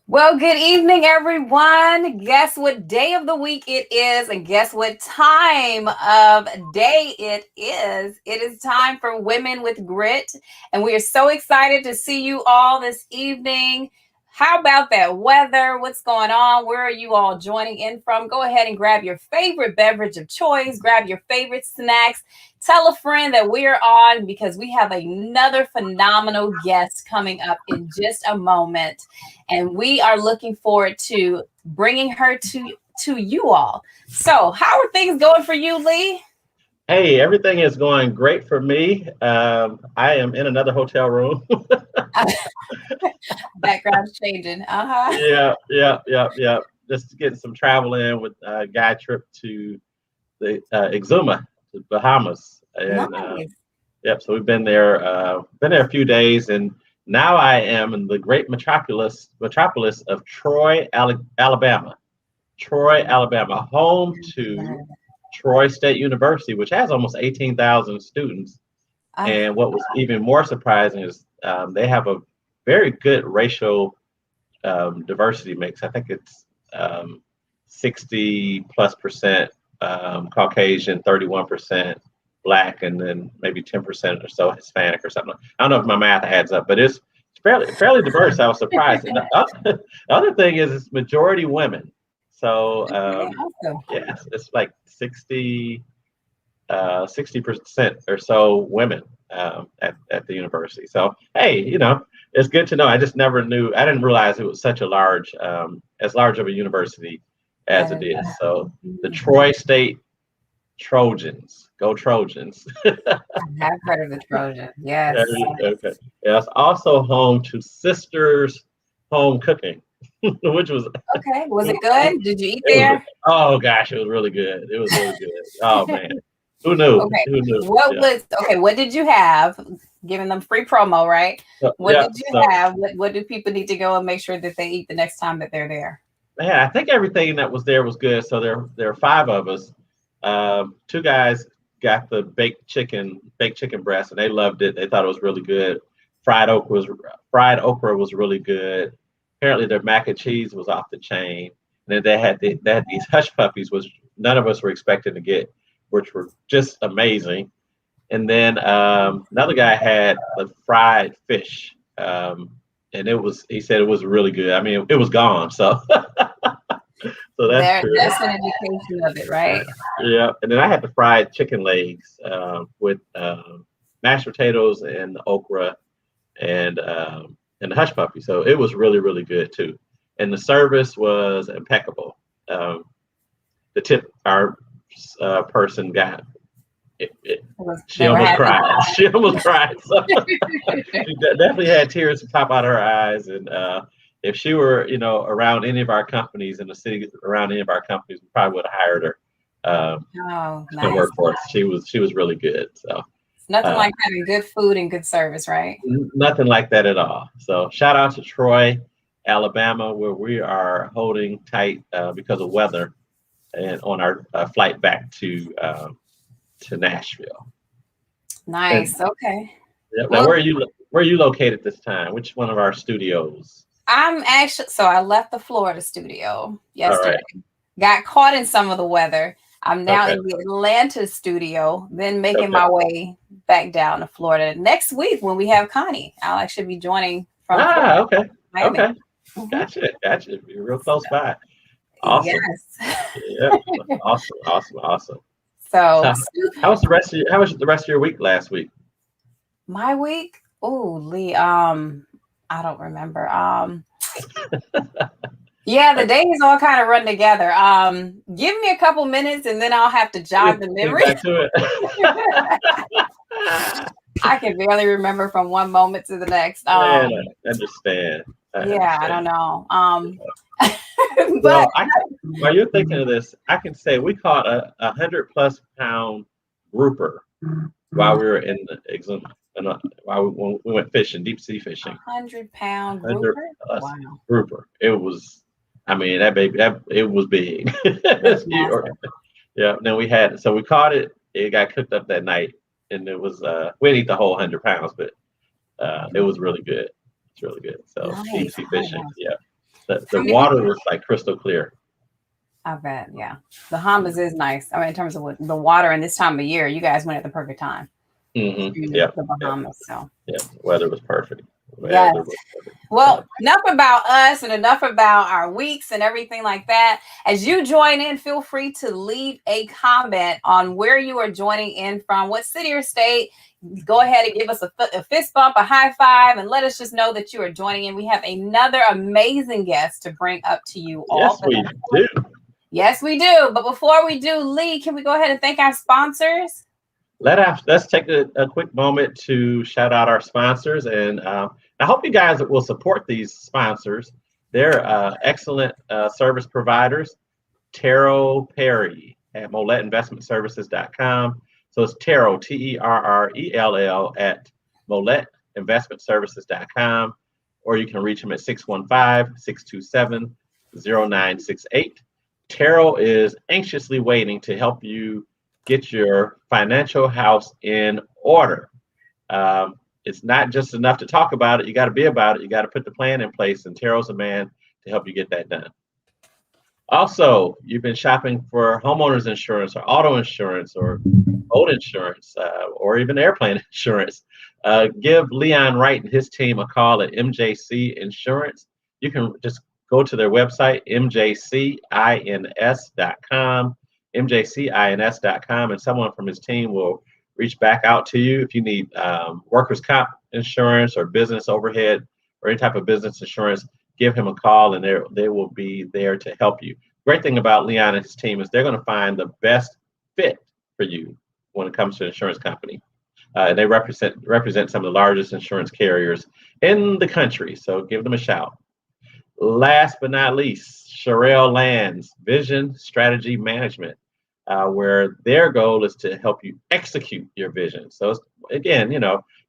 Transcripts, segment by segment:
Well, good evening, everyone. Guess what day of the week it is, and guess what time of day it is? It is time for Women with Grit, and we are so excited to see you all this evening. How about that weather? What's going on? Where are you all joining in from? Go ahead and grab your favorite beverage of choice, grab your favorite snacks. Tell a friend that we're on because we have another phenomenal guest coming up in just a moment, and we are looking forward to bringing her to you all. So, how are things going for you, Lee? Hey, everything is going great for me. I am in another hotel room. Background's changing. Uh-huh. Yeah. Just getting some travel in with a guide trip to the Exuma, to Bahamas, and Nice. yep. So we've been there a few days, and now I am in the great metropolis of Troy, Alabama. Troy, Alabama, home to Troy State University, which has almost 18,000 students. Uh, And what was even more surprising is they have a very good racial diversity mix. I think it's 60 plus percent Caucasian, 31% Black, and then maybe 10% or so Hispanic or something. I don't know if my math adds up, but it's fairly diverse. I was surprised. And the other thing is it's majority women. So okay, awesome. yes, it's like 60% or so women at the university. So hey, it's good to know. I just never knew. I didn't realize it was such a as large of a university as That it is is. So the mhm. Troy State Trojans, go Trojans. I have heard of the Trojan. Yes. Okay. Yeah, it's also home to Sisters Home Cooking, which was Okay. Was it good? Did you eat it was there? oh gosh, it was really good. It was really good. Oh man, who knew? Okay. Who knew? What Yeah. was okay? What did you have? Giving them free promo, right? What Yeah. did you So have? What do people need to go and make sure that they eat the next time that they're there? man, I think everything that was there was good. So there are five of us. Two guys got the baked chicken breast, and they loved it. They thought it was really good. Fried okra was really good. Apparently, their mac and cheese was off the chain. And then they had these hush puppies, which none of us were expecting to get, which were just amazing. And then another guy had the fried fish, and he said it was really good. I mean, it was gone, so so that's There, good. that's an indication of it, right? Yeah, and then I had the fried chicken legs with mashed potatoes and the okra and the hush puppy. So it was really good too, and the service was impeccable. Um, the tip our person got she They were almost happy. cried. She almost cried. So she definitely had tears pop out of her eyes. And if she were, around any of our companies in the city, around any of our companies, we probably would have hired her Oh, to nice. work for us. She was really good. So It's nothing uh, like having good food and good service, right? nothing like that at all. So shout out to Troy, Alabama, where we are holding tight because of weather, and on our flight back to Nashville. And Nice. Okay. yeah, now Well, where are you located this time? Which one of our studios? I'm actually so I left the Florida studio All yesterday. right. Got caught in some of the weather. I'm now Okay. in the Atlanta studio, then making Okay. my way back down to Florida. Next week when we have Connie, I'll actually be joining from Florida, Okay. Miami. Okay. Mhm. Gotcha. You're real close by. Awesome. Yes. Yeah. Awesome. So So how was the rest of your week last week? my week, oh Lee, I don't remember. Yeah, the I days all kind of run together. Give me a couple minutes and then I'll have to jog the think memory. back to it. I can barely remember from one moment to the next. Man, I understand. I Yeah, I understand. don't know. But Well, while you're thinking of this, I can say we caught a 100+ pound grouper while we were in the Exum, and when we went fishing, deep sea a fishing. 100-pound 100 grouper? plus Wow, grouper. It was, I mean, that baby, it was big. that's It's huge. massive. Yeah. Then so we caught it. It got cooked up that night, and it was we didn't eat the whole 100 pounds, but it was really good. It's really good. So deep Nice. sea Oh, fishing. wow. Yeah. The water was like crystal clear. I bet, yeah. The Bahamas is nice. I mean, in terms of the water and this time of year, you guys went at the perfect time. Yeah. The Bahamas. So yeah, weather was perfect. Yes. Well, enough about us and enough about our weeks and everything like that. As you join in, feel free to leave a comment on where you are joining in from, what city or state. Go ahead and give us a fist bump, a high five, and let us just know that you are joining in. We have another amazing guest to bring up to you all. Yes, we do. Yes, we do. But before we do, Lee, can we go ahead and thank our sponsors? Let's take a quick moment to shout out our sponsors, and I hope you guys will support these sponsors. They're excellent service providers. Terrell Perry at MolletteInvestmentServices.com. So it's Terrell, Terrell at MolletteInvestmentServices.com, or you can reach him at 615-627-0968. Terrell is anxiously waiting to help you get your financial house in order. It's not just enough to talk about it. You got to be about it. You got to put the plan in place, and Terrell's a man to help you get that done. Also, you've been shopping for homeowners insurance or auto insurance or boat insurance or even airplane insurance. Give Leon Wright and his team a call at MJC Insurance. You can just go to their website, mjcins.com, mjcins.com, and someone from his team will reach back out to you if you need workers' comp insurance or business overhead or any type of business insurance. Give him a call, and they will be there to help you. Great thing about Leon and his team is they're going to find the best fit for you when it comes to an insurance company. And they represent some of the largest insurance carriers in the country, so give them a shout. Last but not least, Sherelle Lands, Vision Strategy Management, where their goal is to help you execute your vision. So again,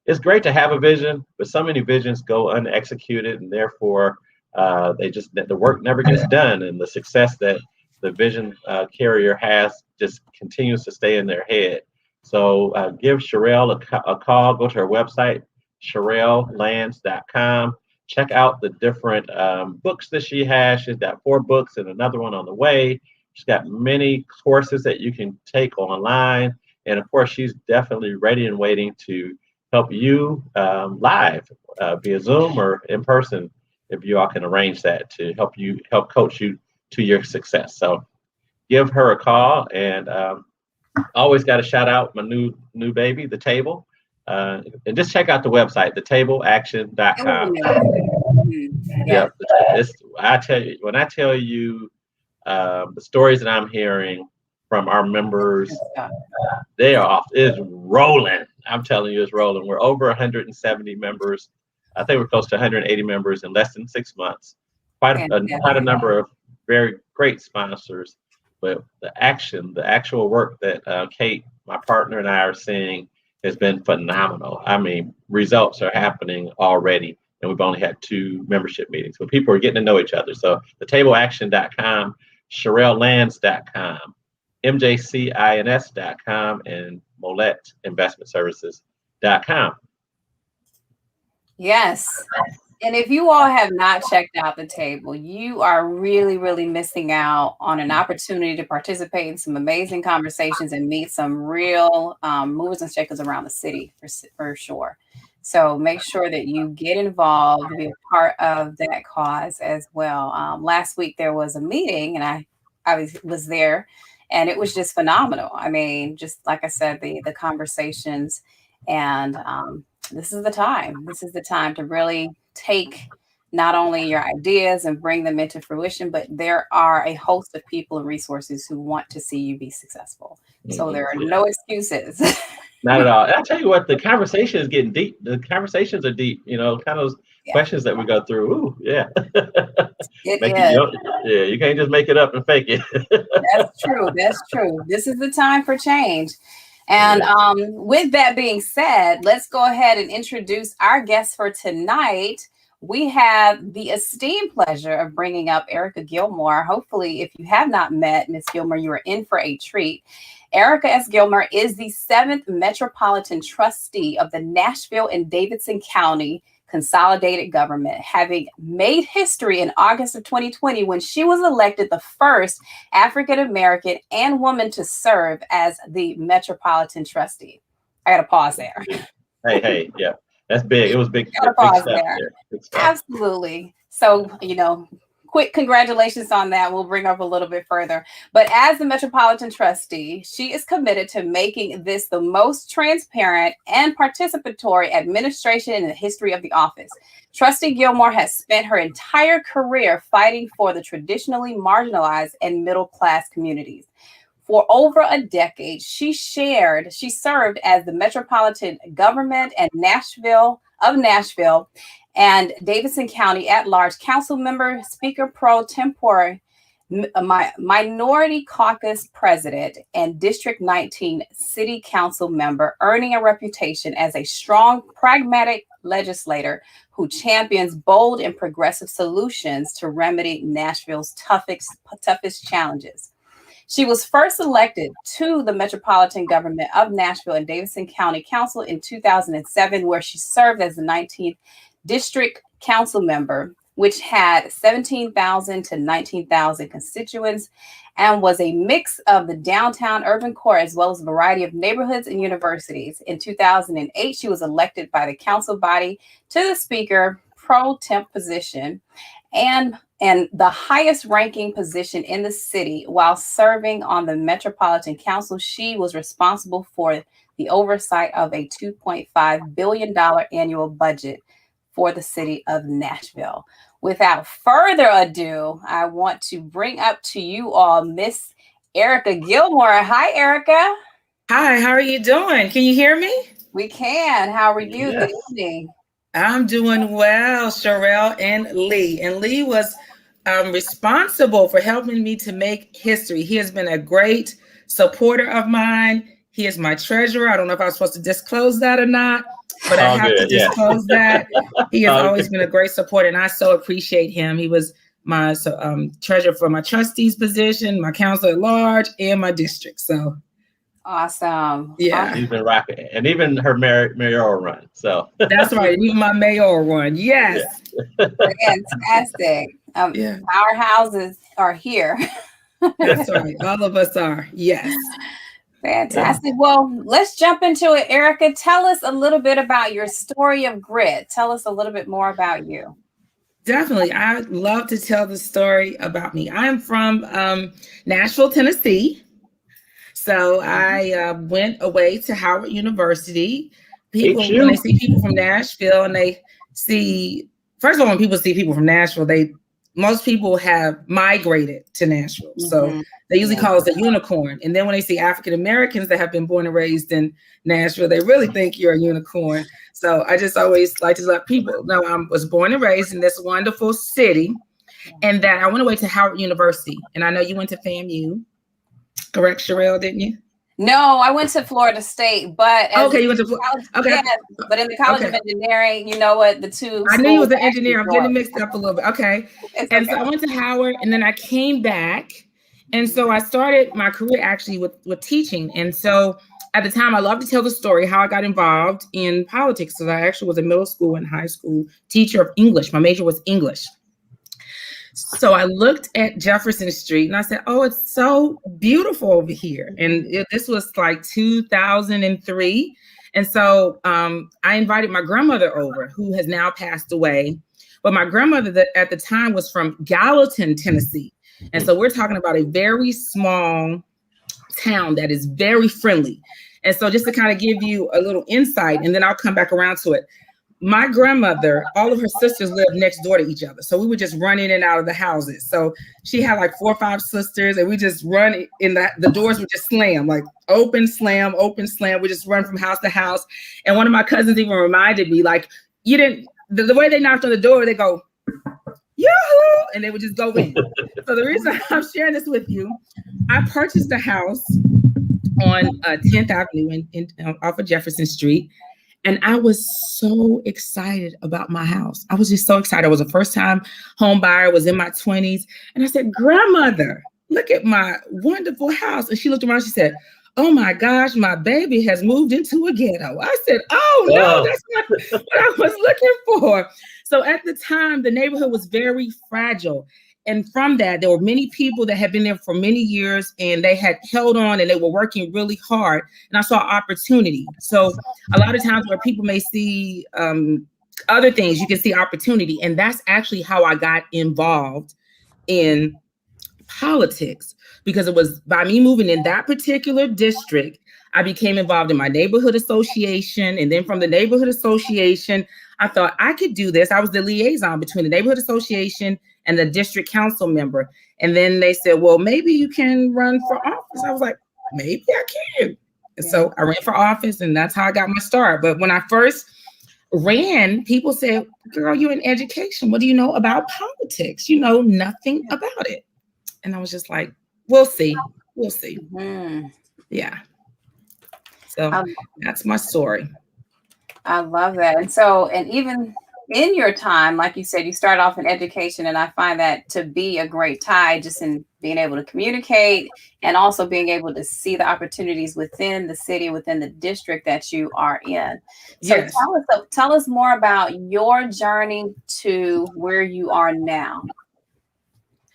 it's great to have a vision, but so many visions go unexecuted, and therefore the work never gets done, and the success that the vision carrier has just continues to stay in their head. So give Sherelle a call. Go to her website, SherelleLands.com. Check out the different books that she has. She's got 4 books and another one on the way. She's got many courses that you can take online. And of course, she's definitely ready and waiting to help you live via Zoom or in person, if you all can arrange that, to help coach you to your success. So give her a call. And always got to shout out my new baby, The Table. And just check out the website, thetableaction.com. Yeah. When I tell you the stories that I'm hearing from our members, they are off. It's rolling. I'm telling you, it's rolling. We're over 170 members. I think we're close to 180 members in less than 6 months. Quite a number of very great sponsors. But the actual work that Kate, my partner, and I are seeing has been phenomenal. I mean, results are happening already, and we've only had 2 membership meetings, but people are getting to know each other. So thetableaction.com, SherelleLands.com, MJCINS.com, and MolletteInvestmentServices.com. Yes. And if you all have not checked out The Table, you are really, really missing out on an opportunity to participate in some amazing conversations and meet some real movers and shakers around the city for sure. So make sure that you get involved, be a part of that cause as well. Last week there was a meeting, and I was there, and it was just phenomenal. I mean, just like I said, the conversations, and this is the time. This is the time to really take not only your ideas and bring them into fruition, but there are a host of people and resources who want to see you be successful. So there are no excuses. Not at all. And I tell you what, the conversation is getting deep. The conversations are deep, kind of those questions that we go through. Ooh, yeah. You can't just make it up and fake it. That's true. That's true. This is the time for change. And with that being said, let's go ahead and introduce our guest for tonight. We have the esteemed pleasure of bringing up Erica Gilmore. Hopefully, if you have not met Ms. Gilmore, you are in for a treat. Erica S. Gilmer is the 7th Metropolitan Trustee of the Nashville and Davidson County consolidated government, having made history in August of 2020 when she was elected the first African American and woman to serve as the Metropolitan Trustee. I got to pause there. Hey, yeah, that's big. It was big Gotta big pause stuff there. there. Big stuff. Absolutely. So, quick congratulations on that. We'll bring up a little bit further. But as the Metropolitan Trustee, she is committed to making this the most transparent and participatory administration in the history of the office. Trustee Gilmore has spent her entire career fighting for the traditionally marginalized and middle-class communities. For over a decade, she served as the Metropolitan Government and Nashville and Davidson County at-large council member, Speaker pro tempore, Minority Caucus president, and District 19 city council member, earning a reputation as a strong, pragmatic legislator who champions bold and progressive solutions to remedy Nashville's toughest challenges. She was first elected to the Metropolitan Government of Nashville and Davidson County Council in 2007, where she served as the 19th District Council member, which had 17,000 to 19,000 constituents and was a mix of the downtown urban core as well as a variety of neighborhoods and universities. In 2008, she was elected by the council body to the Speaker pro temp position and the highest ranking position in the city. While serving on the Metropolitan Council, she was responsible for the oversight of a $2.5 billion annual budget for the city of Nashville. Without further ado, I want to bring up to you all Miss Erica Gilmore. Hi, Erica. Hi, how are you doing? Can you hear me? We can. How are you? Yes. Good evening. I'm doing well, Sherelle and Lee. And Lee was responsible for helping me to make history. He has been a great supporter of mine. He is my treasurer. I don't know if I was supposed to disclose that or not, but I have to disclose that. He has always been a great supporter, and I so appreciate him. He was my treasurer for my trustees position, my council at large, and my district. So awesome. Yeah. He's been rocking it. And even her mayoral run. So that's right. Even my mayoral run. Yes. Yeah. Fantastic. Our houses are here. That's right. All of us are. Yes. Fantastic. Well, let's jump into it. Erica, tell us a little bit about your story of grit. Tell us a little bit more about you. Definitely. I love to tell the story about me. I'm from Nashville, Tennessee. So I went away to Howard University. People, when they see people from Nashville and they see, first of all, when people see people from Nashville, most people have migrated to Nashville. Mm-hmm. So they usually call us a unicorn. And then when they see African Americans that have been born and raised in Nashville, they really think you're a unicorn. So I just always like to let people know I was born and raised in this wonderful city, and that I went away to Howard University. And I know you went to FAMU, correct, Sherelle, didn't you? No, I went to Florida State, but okay, you went to college, yeah, but in the College of Engineering, you know what, the two. I knew you was an engineer. I'm getting mixed up a little bit. Okay, and so I went to Howard, and then I came back, and so I started my career actually with teaching. And so at the time, I love to tell the story how I got involved in politics. So I actually was a middle school and high school teacher of English. My major was English. So I looked at Jefferson Street and I said, oh, it's so beautiful over here. And this was like 2003. And so I invited my grandmother over, who has now passed away. But my grandmother at the time was from Gallatin, Tennessee. And so we're talking about a very small town that is very friendly. And so just to kind of give you a little insight, and then I'll come back around to it. My grandmother, all of her sisters lived next door to each other. So we would just run in and out of the houses. So she had like 4 or 5 sisters, and we just run in the doors would just slam, like open, slam, open, slam. We just run from house to house. And one of my cousins even reminded me, like, you didn't, the way they knocked on the door, they go, Yahoo! And they would just go in. So the reason I'm sharing this with you, I purchased a house on 10th Avenue off of Jefferson Street. And I was so excited about my house. I was just so excited. I was a first-time home buyer, was in my 20s. And I said, grandmother, look at my wonderful house. And she looked around, she said, oh my gosh, my baby has moved into a ghetto. I said, oh no, that's not what I was looking for. So at the time, the neighborhood was very fragile. And from that, there were many people that had been there for many years and they had held on and they were working really hard. And I saw opportunity. So a lot of times where people may see other things, you can see opportunity. And that's actually how I got involved in politics, because it was by me moving in that particular district, I became involved in my neighborhood association. And then from the neighborhood association, I thought I could do this. I was the liaison between the neighborhood association and the district council member. And then they said, well, maybe you can run for office. I was like, maybe I can. And so I ran for office, and that's how I got my start. But when I first ran, people said, girl, you're in education. What do you know about politics? You know nothing about it. And I was just like, we'll see. We'll see. Mm-hmm. Yeah. So that's my story. I love that. And so, and even in your time, like you said, you start off in education, and I find that to be a great tie, just in being able to communicate and also being able to see the opportunities within the city, within the district that you are in. So yes. Tell us more about your journey to where you are now.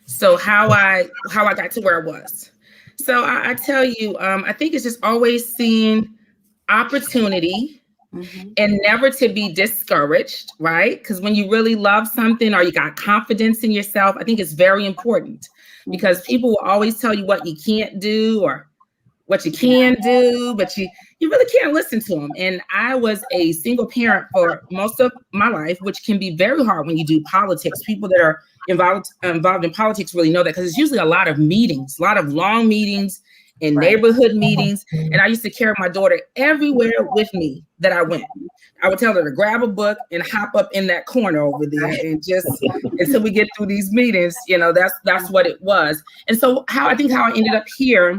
So how I got to where I was. So I tell you, I think it's just always seeing opportunity. Mm-hmm. And never to be discouraged, right? Because when you really love something or you got confidence in yourself, I think it's very important, because people will always tell you what you can't do or what you can do, but you really can't listen to them. And I was a single parent for most of my life, which can be very hard when you do politics. People that are involved in politics really know that, because it's usually a lot of meetings, a lot of long meetings and neighborhood meetings. And I used to carry my daughter everywhere with me that I went. I would tell her to grab a book and hop up in that corner over there and just until we get through these meetings, you know, that's what it was. And so how I ended up here,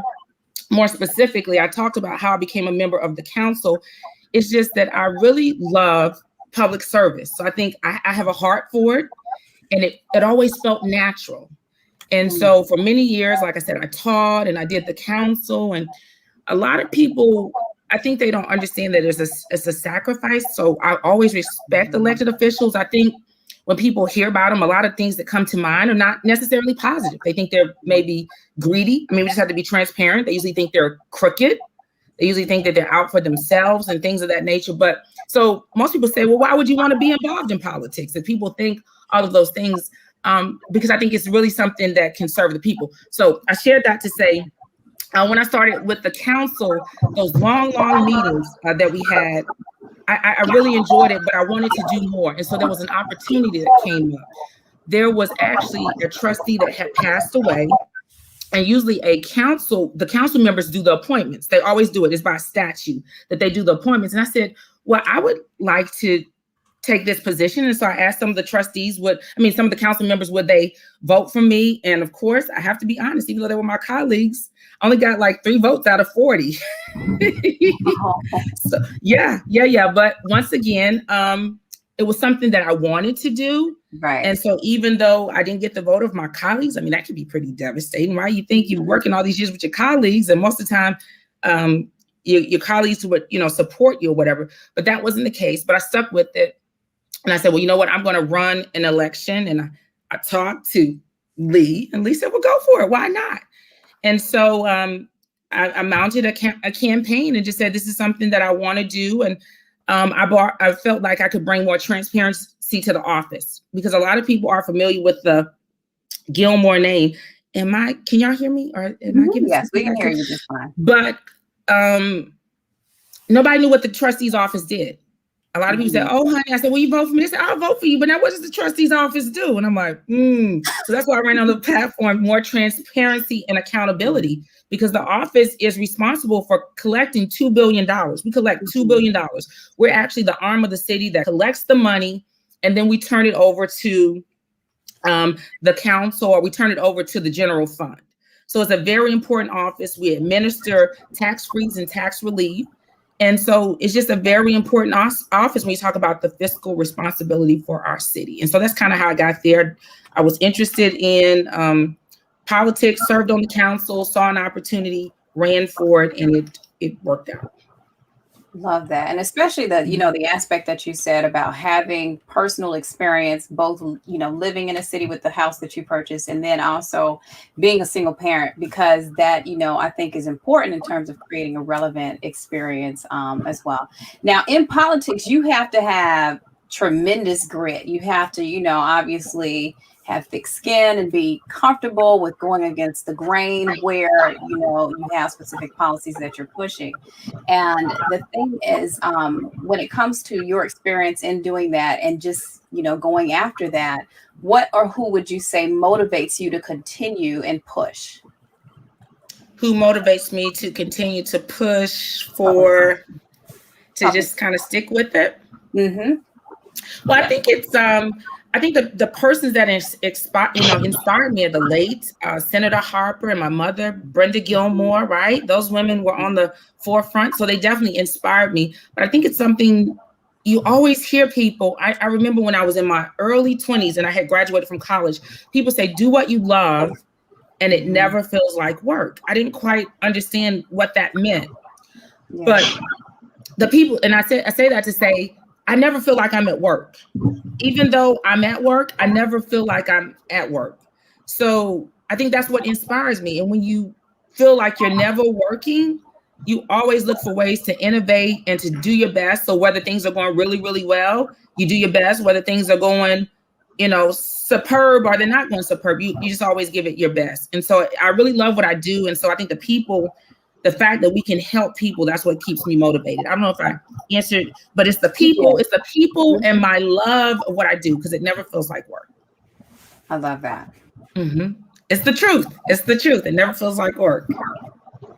more specifically, I talked about how I became a member of the council. It's just that I really love public service. So I think I have a heart for it, and it always felt natural. And so for many years, like I said, I taught and I did the council, and a lot of people, I think they don't understand that it's a sacrifice. So I always respect elected officials. I think when people hear about them, a lot of things that come to mind are not necessarily positive. They think they're maybe greedy. I mean, we just have to be transparent. They usually think they're crooked. They usually think that they're out for themselves and things of that nature. But so most people say, well, why would you want to be involved in politics? And people think all of those things. Because I think it's really something that can serve the people. So I shared that to say, when I started with the council, those long meetings that we had, I really enjoyed it, but I wanted to do more. And so there was an opportunity that came up. There was actually a trustee that had passed away, and usually the council members do the appointments. They always do it. It's by statute that they do the appointments. And I said, well, I would like to take this position. And so I asked some of the trustees some of the council members, would they vote for me? And of course, I have to be honest, even though they were my colleagues, I only got like 3 votes out of 40. So yeah. But once again, it was something that I wanted to do. Right. And so even though I didn't get the vote of my colleagues, I mean, that could be pretty devastating, right? You think you're working all these years with your colleagues, and most of the time, your colleagues would, support you or whatever, but that wasn't the case. But I stuck with it. And I said, well, you know what? I'm going to run an election. And I talked to Lee, and Lee said, well, go for it. Why not? And so I mounted a campaign and just said, this is something that I want to do. And I felt like I could bring more transparency to the office, because a lot of people are familiar with the Gilmore name. Can y'all hear me? Or am I giving? Yes, we can hear you just fine. But nobody knew what the trustee's office did. A lot of people said, oh, honey, I said, will you vote for me? They said, I'll vote for you. But now what does the trustee's office do? And I'm like, So that's why I ran on the platform, more transparency and accountability, because the office is responsible for collecting $2 billion. We collect $2 billion. We're actually the arm of the city that collects the money, and then we turn it over to the council, or we turn it over to the general fund. So it's a very important office. We administer tax freeze and tax relief. And so it's just a very important office when you talk about the fiscal responsibility for our city. And so that's kind of how I got there. I was interested in politics, served on the council, saw an opportunity, ran for it, and it worked out. Love that. And especially the, the aspect that you said about having personal experience, both, living in a city with the house that you purchased, and then also being a single parent, because that, I think is important in terms of creating a relevant experience as well. Now, in politics, you have to have tremendous grit. You have to, obviously have thick skin and be comfortable with going against the grain where, you have specific policies that you're pushing. And the thing is, when it comes to your experience in doing that and just, going after that, what or who would you say motivates you to continue and push? Who motivates me to continue to push to just kind of stick with it? Mm-hmm. Well, I think it's I think the persons that inspired me are the late Senator Harper and my mother, Brenda Gilmore, right? Those women were on the forefront, so they definitely inspired me. But I think it's something you always hear people. I remember when I was in my early 20s and I had graduated from college, people say, do what you love, and it never feels like work. I didn't quite understand what that meant. Yeah. But the people, and I say that to say, I never feel like I'm at work. Even though I'm at work, I never feel like I'm at work. So I think that's what inspires me. And when you feel like you're never working, you always look for ways to innovate and to do your best. So whether things are going really, really well, you do your best. Whether things are going, superb or they're not going superb, you just always give it your best. And so I really love what I do. And so I think the fact that we can help people, that's what keeps me motivated. I don't know if I answered, but it's the people, and my love of what I do, because it never feels like work. I love that. Mm-hmm. It's the truth. It never feels like work.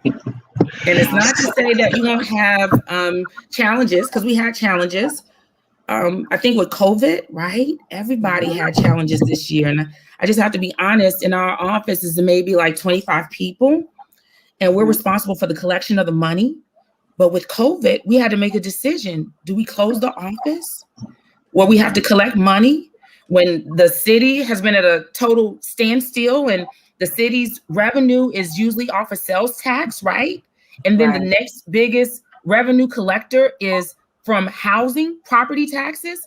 And it's not to say that you won't have challenges, because we had challenges. I think with COVID, right? Everybody had challenges this year. And I just have to be honest, in our office is maybe like 25 people. And we're responsible for the collection of the money. But with COVID, we had to make a decision. Do we close the office where we have to collect money when the city has been at a total standstill and the city's revenue is usually off of sales tax, right? And then the next biggest revenue collector is from housing, property taxes,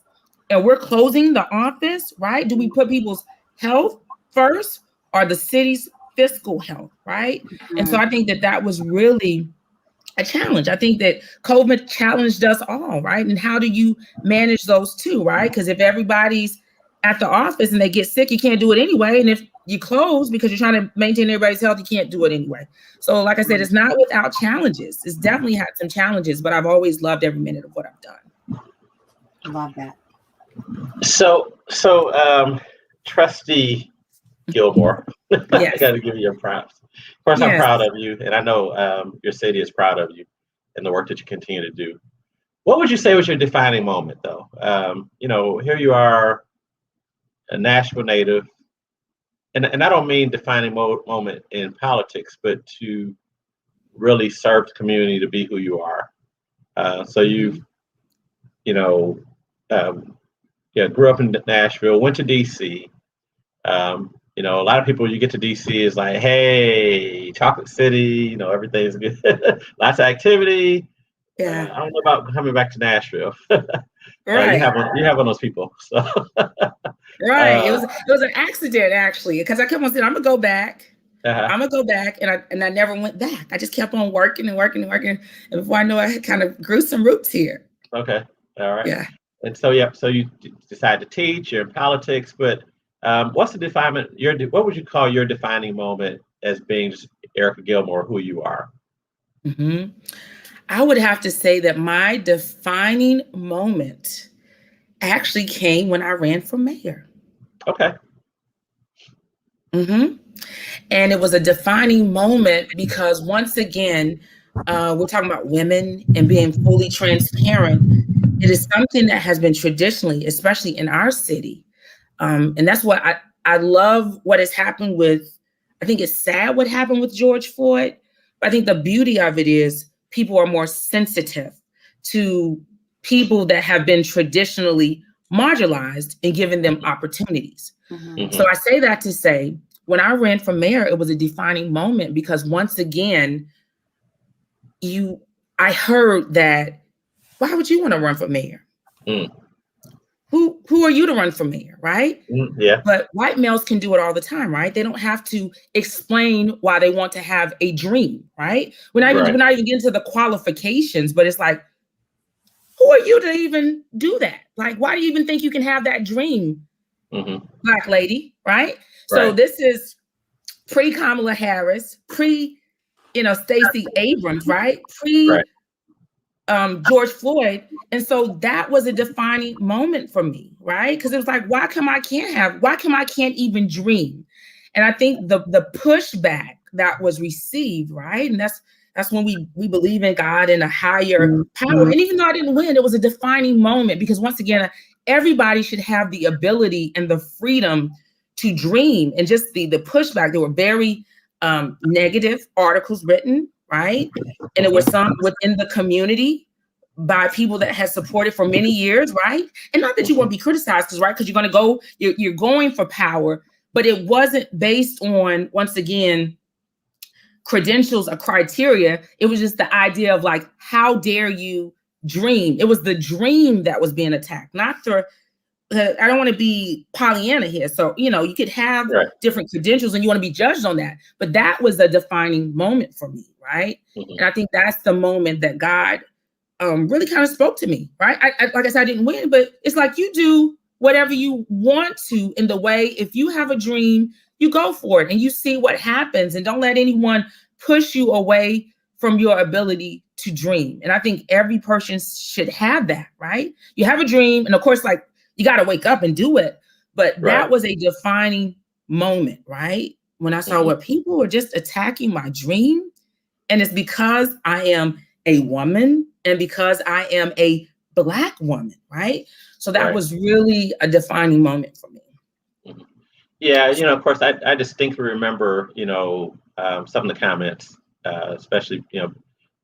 and we're closing the office, right? Do we put people's health first or the city's fiscal health, right? And so I think that was really a challenge. I think that COVID challenged us all, right? And how do you manage those two, right? Because if everybody's at the office and they get sick, you can't do it anyway. And if you close because you're trying to maintain everybody's health, you can't do it anyway. So like I said, it's not without challenges. It's definitely had some challenges, but I've always loved every minute of what I've done. Love that. So, Trustee Gilmore, yes. I got to give you your props. Of course, yes. I'm proud of you, and I know your city is proud of you and the work that you continue to do. What would you say was your defining moment, though? Here you are, a Nashville native, and I don't mean defining moment in politics, but to really serve the community, to be who you are. So you've, grew up in Nashville, went to DC. A lot of people, you get to DC, is like, hey, chocolate city, everything's good, lots of activity. Yeah. I don't know about coming back to Nashville. Right. You have one of those people. So. Right. It was an accident, actually, because I kept on saying, I'm gonna go back. I'm gonna go back, and I never went back. I just kept on working and working and working, and before I know it, I kind of grew some roots here. Okay. All right. Yeah. And so so you decide to teach. You're in politics, but what's the definement? What would you call your defining moment as being just Erica Gilmore, who you are? Mm-hmm. I would have to say that my defining moment actually came when I ran for mayor. Okay. Mm-hmm. And it was a defining moment because once again, we're talking about women and being fully transparent. It is something that has been traditionally, especially in our city. And that's what I love what has happened with, I think it's sad what happened with George Floyd, but I think the beauty of it is people are more sensitive to people that have been traditionally marginalized and given them opportunities. Mm-hmm. So I say that to say, when I ran for mayor, it was a defining moment because once again, I heard that, why would you want to run for mayor? Mm. Who are you to run for mayor, right? Yeah. But white males can do it all the time, right? They don't have to explain why they want to have a dream, right? We're not even getting to the qualifications, but it's like, who are you to even do that? Like, why do you even think you can have that dream, Black lady, right? So this is pre-Kamala Harris, Stacey Abrams, right? George Floyd. And so that was a defining moment for me, right? Because it was like, why come I can't even dream? And I think the pushback that was received, right? And that's when we believe in God and a higher power. And even though I didn't win, it was a defining moment, because once again, everybody should have the ability and the freedom to dream. And just the pushback, there were very negative articles written, right? And it was some within the community by people that had supported for many years, right? And not that you won't be criticized, because you're going for power, but it wasn't based on, once again, credentials or criteria. It was just the idea of like, how dare you dream? It was the dream that was being attacked, not the I don't want to be Pollyanna here. So, you could have different credentials and you want to be judged on that. But that was a defining moment for me, right? And I think that's the moment that God really kind of spoke to me, right? I like I said, I didn't win, but it's like, you do whatever you want to in the way, if you have a dream, you go for it and you see what happens, and don't let anyone push you away from your ability to dream. And I think every person should have that, right? You have a dream, and of course, like, you got to wake up and do it. But that was a defining moment, right? When I saw what people were just attacking my dream. And it's because I am a woman and because I am a Black woman, right? So that was really a defining moment for me. Yeah, of course, I distinctly remember, some of the comments, especially,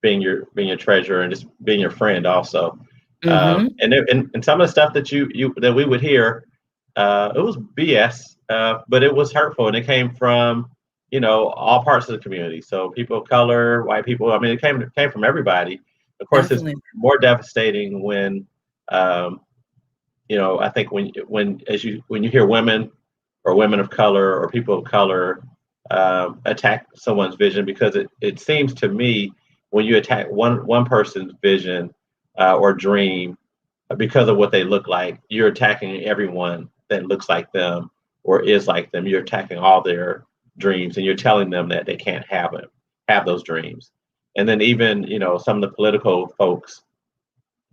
being your treasurer and just being your friend also. And some of the stuff that that we would hear, it was BS, but it was hurtful, and it came from all parts of the community. So people of color, white people. I mean, it came from everybody. Of course, Definitely. It's more devastating when I think when you hear women or women of color or people of color attack someone's vision, because it seems to me when you attack one person's vision or dream because of what they look like, you're attacking everyone that looks like them or is like them. You're attacking all their dreams, and you're telling them that they can't have those dreams. And then even, some of the political folks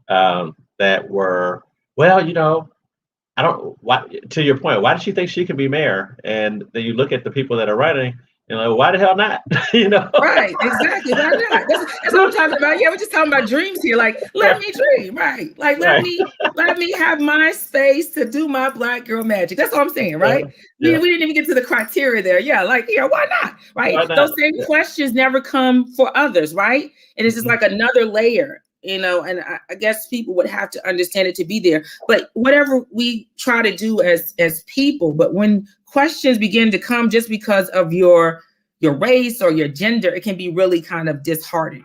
that were, to your point, why does she think she can be mayor? And then you look at the people that are running, why the hell not? Right, exactly. Why not? That's what I'm talking about. Yeah, we're just talking about dreams here. Like, let me dream, right? Like, let me have my space to do my Black girl magic. That's all I'm saying, right? We didn't even get to the criteria there. Yeah, why not? Right? Why not? Those same questions never come for others, right? And it's just like another layer, and I guess people would have to understand it to be there. But whatever we try to do as people, but when questions begin to come just because of your race or your gender, it can be really kind of disheartening.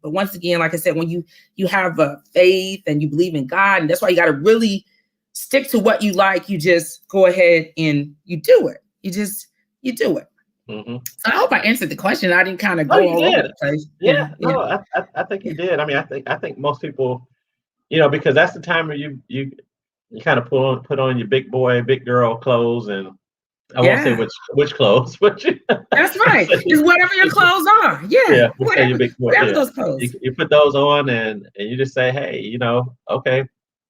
But once again, like I said, when you have a faith and you believe in God, and that's why you got to really stick to what you like. You just go ahead and you do it. You do it. So I hope I answered the question. I didn't kind of go all over the place. Yeah. No, I think you did. I mean, I think most people, because that's the time where you kind of put on your big boy, big girl clothes, and I won't say which clothes, but that's right. It's whatever your clothes are. Yeah. Whatever, your big boy, whatever those clothes. You put those on and you just say, hey, okay,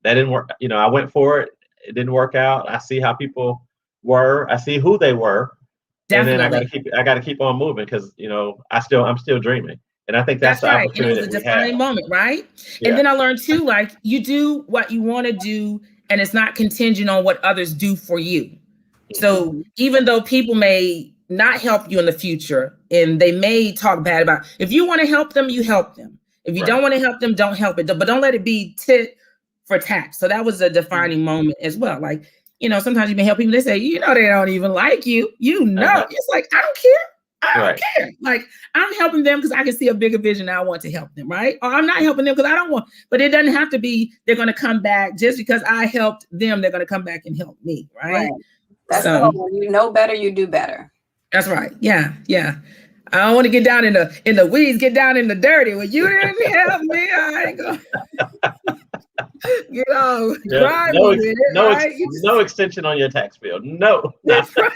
that didn't work. I went for it. It didn't work out. I see how people were. I see who they were. Definitely. And then I got to keep on moving because I'm still dreaming, and I think that's right. And it was a defining moment, right? Yeah. And then I learned too, like, you do what you want to do, and it's not contingent on what others do for you. So even though people may not help you in the future, and they may talk bad about, if you want to help them, you help them. If you don't want to help them, don't help it. But don't let it be tit for tat. So that was a defining moment as well. Like, sometimes you may help people. They say, they don't even like you. It's like, I don't care. I don't care. Like, I'm helping them because I can see a bigger vision. I want to help them, right? Or I'm not helping them because I don't want. But it doesn't have to be they're going to come back just because I helped them. They're going to come back and help me, right? That's so, when you know better, you do better. That's right. Yeah, yeah. I don't want to get down in the weeds, get down in the dirty. Well, you didn't help me. I ain't gonna get on. Yeah, no extension on your tax bill. No. That's right.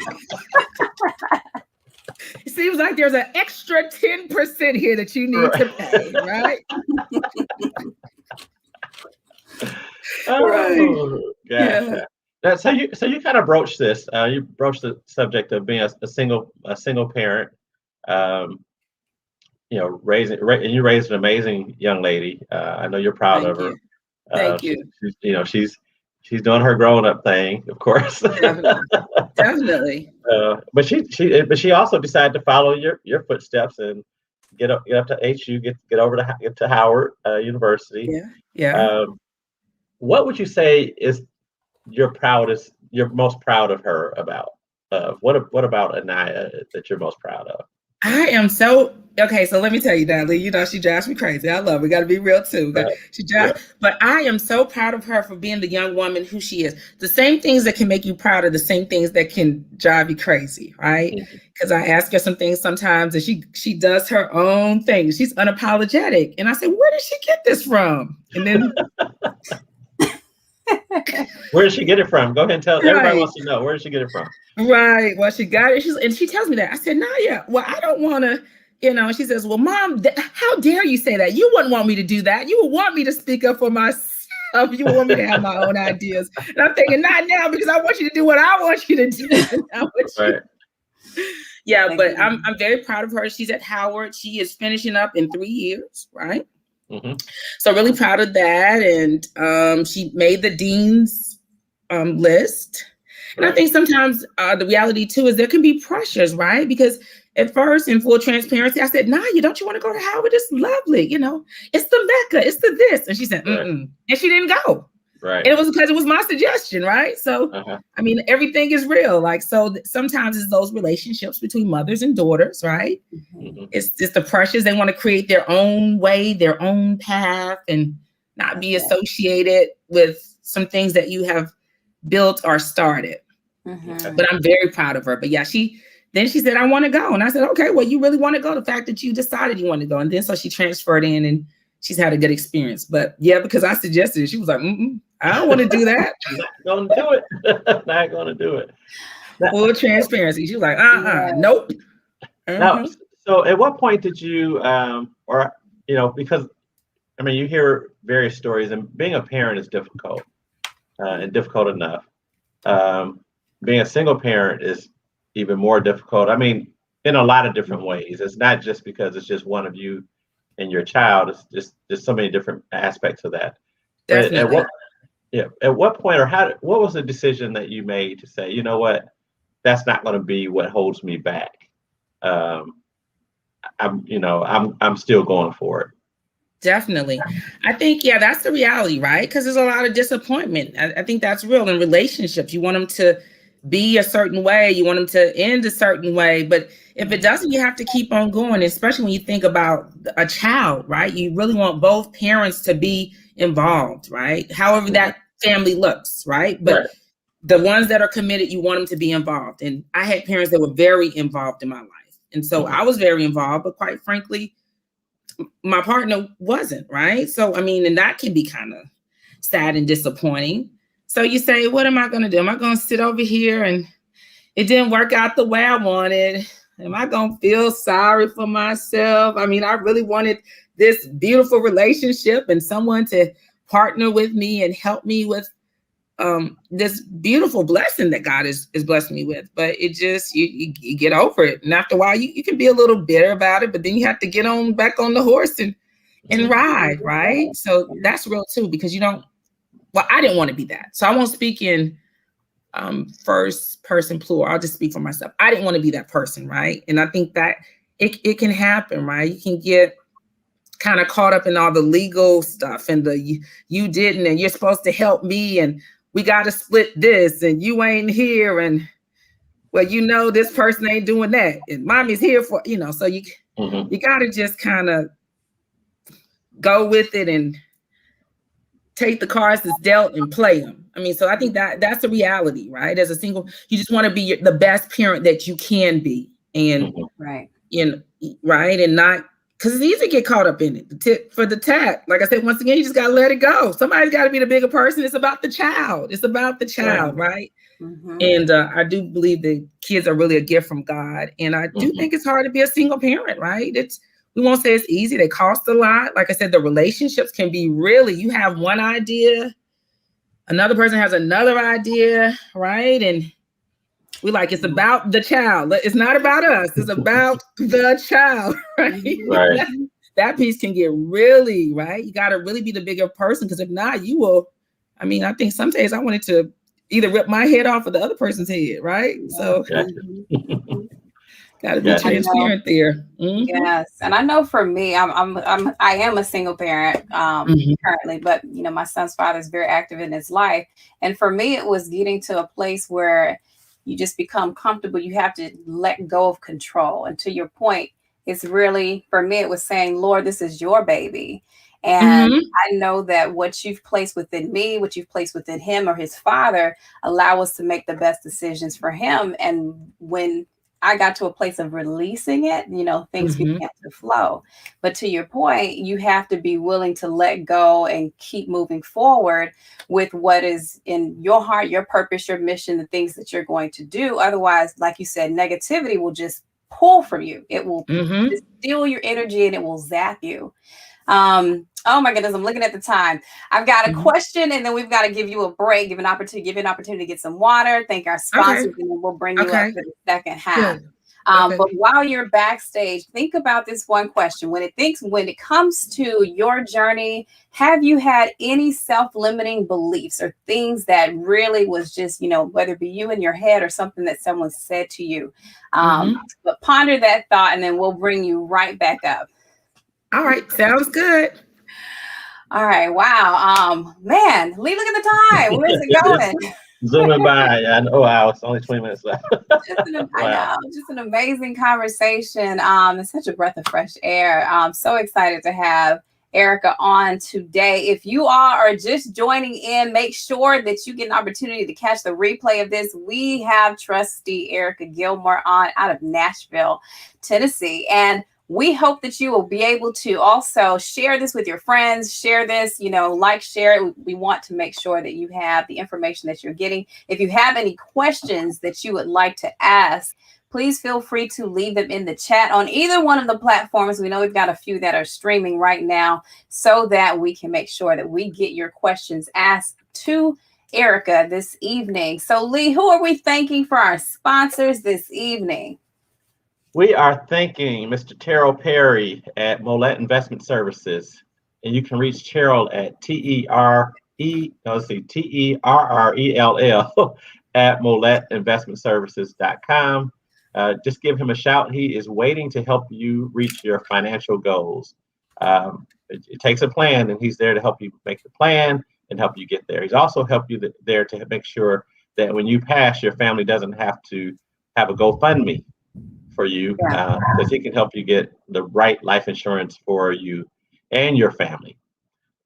It seems like there's an extra 10% here that you need to pay, right? Oh, yeah. So you kind of broached this. You broached the subject of being a single parent. And you raised an amazing young lady. I know you're proud of her. Thank you. She's doing her growing up thing, of course. Definitely. But she also decided to follow your footsteps and get up to HU, get to Howard University. Yeah. What would you say is you're most proud of her about? What about Anaya that you're most proud of? I am so okay. So let me tell you, Natalie, she drives me crazy. I love her. We got to be real too. But I am so proud of her for being the young woman who she is. The same things that can make you proud are the same things that can drive you crazy, right? Because I ask her some things sometimes, and she does her own thing. She's unapologetic, and I say, "Where did she get this from?" And then. Where did she get it from? Go ahead and tell everybody wants to know. Where did she get it from? Right. Well, she got it. And she tells me that. I said, Naya, well, I don't want to, she says, well, Mom, how dare you say that? You wouldn't want me to do that. You would want me to speak up for myself. You would want me to have my own ideas. And I'm thinking, not now, because I want you to do what I want you to do. Yeah, but I'm very proud of her. She's at Howard. She is finishing up in 3 years, right? Mm-hmm. So really proud of that. And she made the dean's list. And I think sometimes the reality too is there can be pressures, right? Because at first, in full transparency, I said, Naya, don't you want to go to Howard? It's lovely. It's the Mecca. It's the this. And she said, mm-mm. And she didn't go. Right. And it was because it was my suggestion, right? So, I mean, everything is real. Like, so sometimes it's those relationships between mothers and daughters, right? Mm-hmm. It's the pressures. They want to create their own way, their own path, and not be associated with some things that you have built or started. Mm-hmm. But I'm very proud of her. But yeah, she said, I want to go. And I said, okay, well, you really want to go? The fact that you decided you want to go. And then so she transferred in and she's had a good experience. But yeah, because I suggested it, she was like, I don't want to do that. Not gonna do it. Not gonna do it. Full transparency. She was like, nope. Now, so at what point did you, because I mean, you hear various stories, and being a parent is difficult and difficult enough. Being a single parent is even more difficult. I mean, in a lot of different ways. It's not just because it's just one of you and your child. It's just there's so many different aspects of that. Definitely. At what point or what was the decision that you made to say, you know what, that's not going to be what holds me back? I'm still going for it. Definitely. I think, that's the reality, right? Because there's a lot of disappointment. I think that's real in relationships. You want them to be a certain way. You want them to end a certain way. But if it doesn't, you have to keep on going, especially when you think about a child, right? You really want both parents to be involved, right? However that family looks, right? But the ones that are committed, you want them to be involved. And I had parents that were very involved in my life. And so I was very involved, but quite frankly, my partner wasn't, right? So, I mean, and that can be kind of sad and disappointing. So you say, what am I going to do? Am I going to sit over here and it didn't work out the way I wanted? Am I going to feel sorry for myself? I mean, I really wanted this beautiful relationship and someone to partner with me and help me with this beautiful blessing that God is blessing me with. But it just, you get over it. And after a while, you can be a little bitter about it, but then you have to get back on the horse and ride, right? So that's real too, because I didn't want to be that. So I won't speak in first person plural. I'll just speak for myself. I didn't want to be that person, right? And I think that it can happen, right? You can get kind of caught up in all the legal stuff and you didn't, and you're supposed to help me, and we got to split this, and you ain't here, and well, this person ain't doing that, and mommy's here for, so you got to just kind of go with it and take the cards that's dealt and play them. I mean, so I think that's the reality, right? As a single, you just want to be the best parent that you can be, and right, right, and not, because it's easy to get caught up in it. The tip for the tat, like I said, once again, you just got to let it go. Somebody's got to be the bigger person. It's about the child. It's about the child, right? And I do believe that kids are really a gift from God, and I do think it's hard to be a single parent, right? We won't say it's easy. They cost a lot. Like I said, the relationships can be really, you have one idea, another person has another idea, right? And we it's about the child. It's not about us. It's about the child, right? Right. That piece can get really, right? You got to really be the bigger person, because if not, you will. I mean, I think some days I wanted to either rip my head off of the other person's head, right? So got to be transparent there. Yes, and I know for me, I am a single parent currently, but my son's father is very active in his life, and for me, it was getting to a place where you just become comfortable. You have to let go of control, and to your point, it's really, for me, it was saying, Lord, this is your baby. And I know that what you've placed within me, what you've placed within him or his father, allow us to make the best decisions for him. And when I got to a place of releasing it, things began to flow. But to your point, you have to be willing to let go and keep moving forward with what is in your heart, your purpose, your mission, the things that you're going to do. Otherwise, like you said, negativity will just pull from you. It will steal your energy and it will zap you. Oh my goodness, I'm looking at the time. I've got a question, and then we've got to give you a break, give you an opportunity to get some water, thank our sponsors, and then we'll bring you up for the second half. But while you're backstage, think about this one question. When it comes to your journey, have you had any self-limiting beliefs or things that really was just, whether it be you in your head or something that someone said to you? But ponder that thought, and then we'll bring you right back up. All right. Sounds good. All right. Wow. Man, Lee, look at the time. Where's it going? Zooming by. I know. Wow, it's only 20 minutes left. I know. Just an amazing conversation. It's such a breath of fresh air. I'm so excited to have Erica on today. If you all are just joining in, make sure that you get an opportunity to catch the replay of this. We have trustee Erica Gilmore on out of Nashville, Tennessee. And we hope that you will be able to also share this with your friends, share this, share it. We want to make sure that you have the information that you're getting. If you have any questions that you would like to ask, please feel free to leave them in the chat on either one of the platforms. We know we've got a few that are streaming right now, so that we can make sure that we get your questions asked to Erica this evening. So Lee, who are we thanking for our sponsors this evening? We are thanking Mr. Terrell Perry at Molet Investment Services, and you can reach Terrell at Terrell at moletinvestmentservices.com. Just give him a shout. He is waiting to help you reach your financial goals. It takes a plan, and he's there to help you make the plan and help you get there. He's also helped you there to make sure that when you pass, your family doesn't have to have a GoFundMe for you, because he can help you get the right life insurance for you and your family.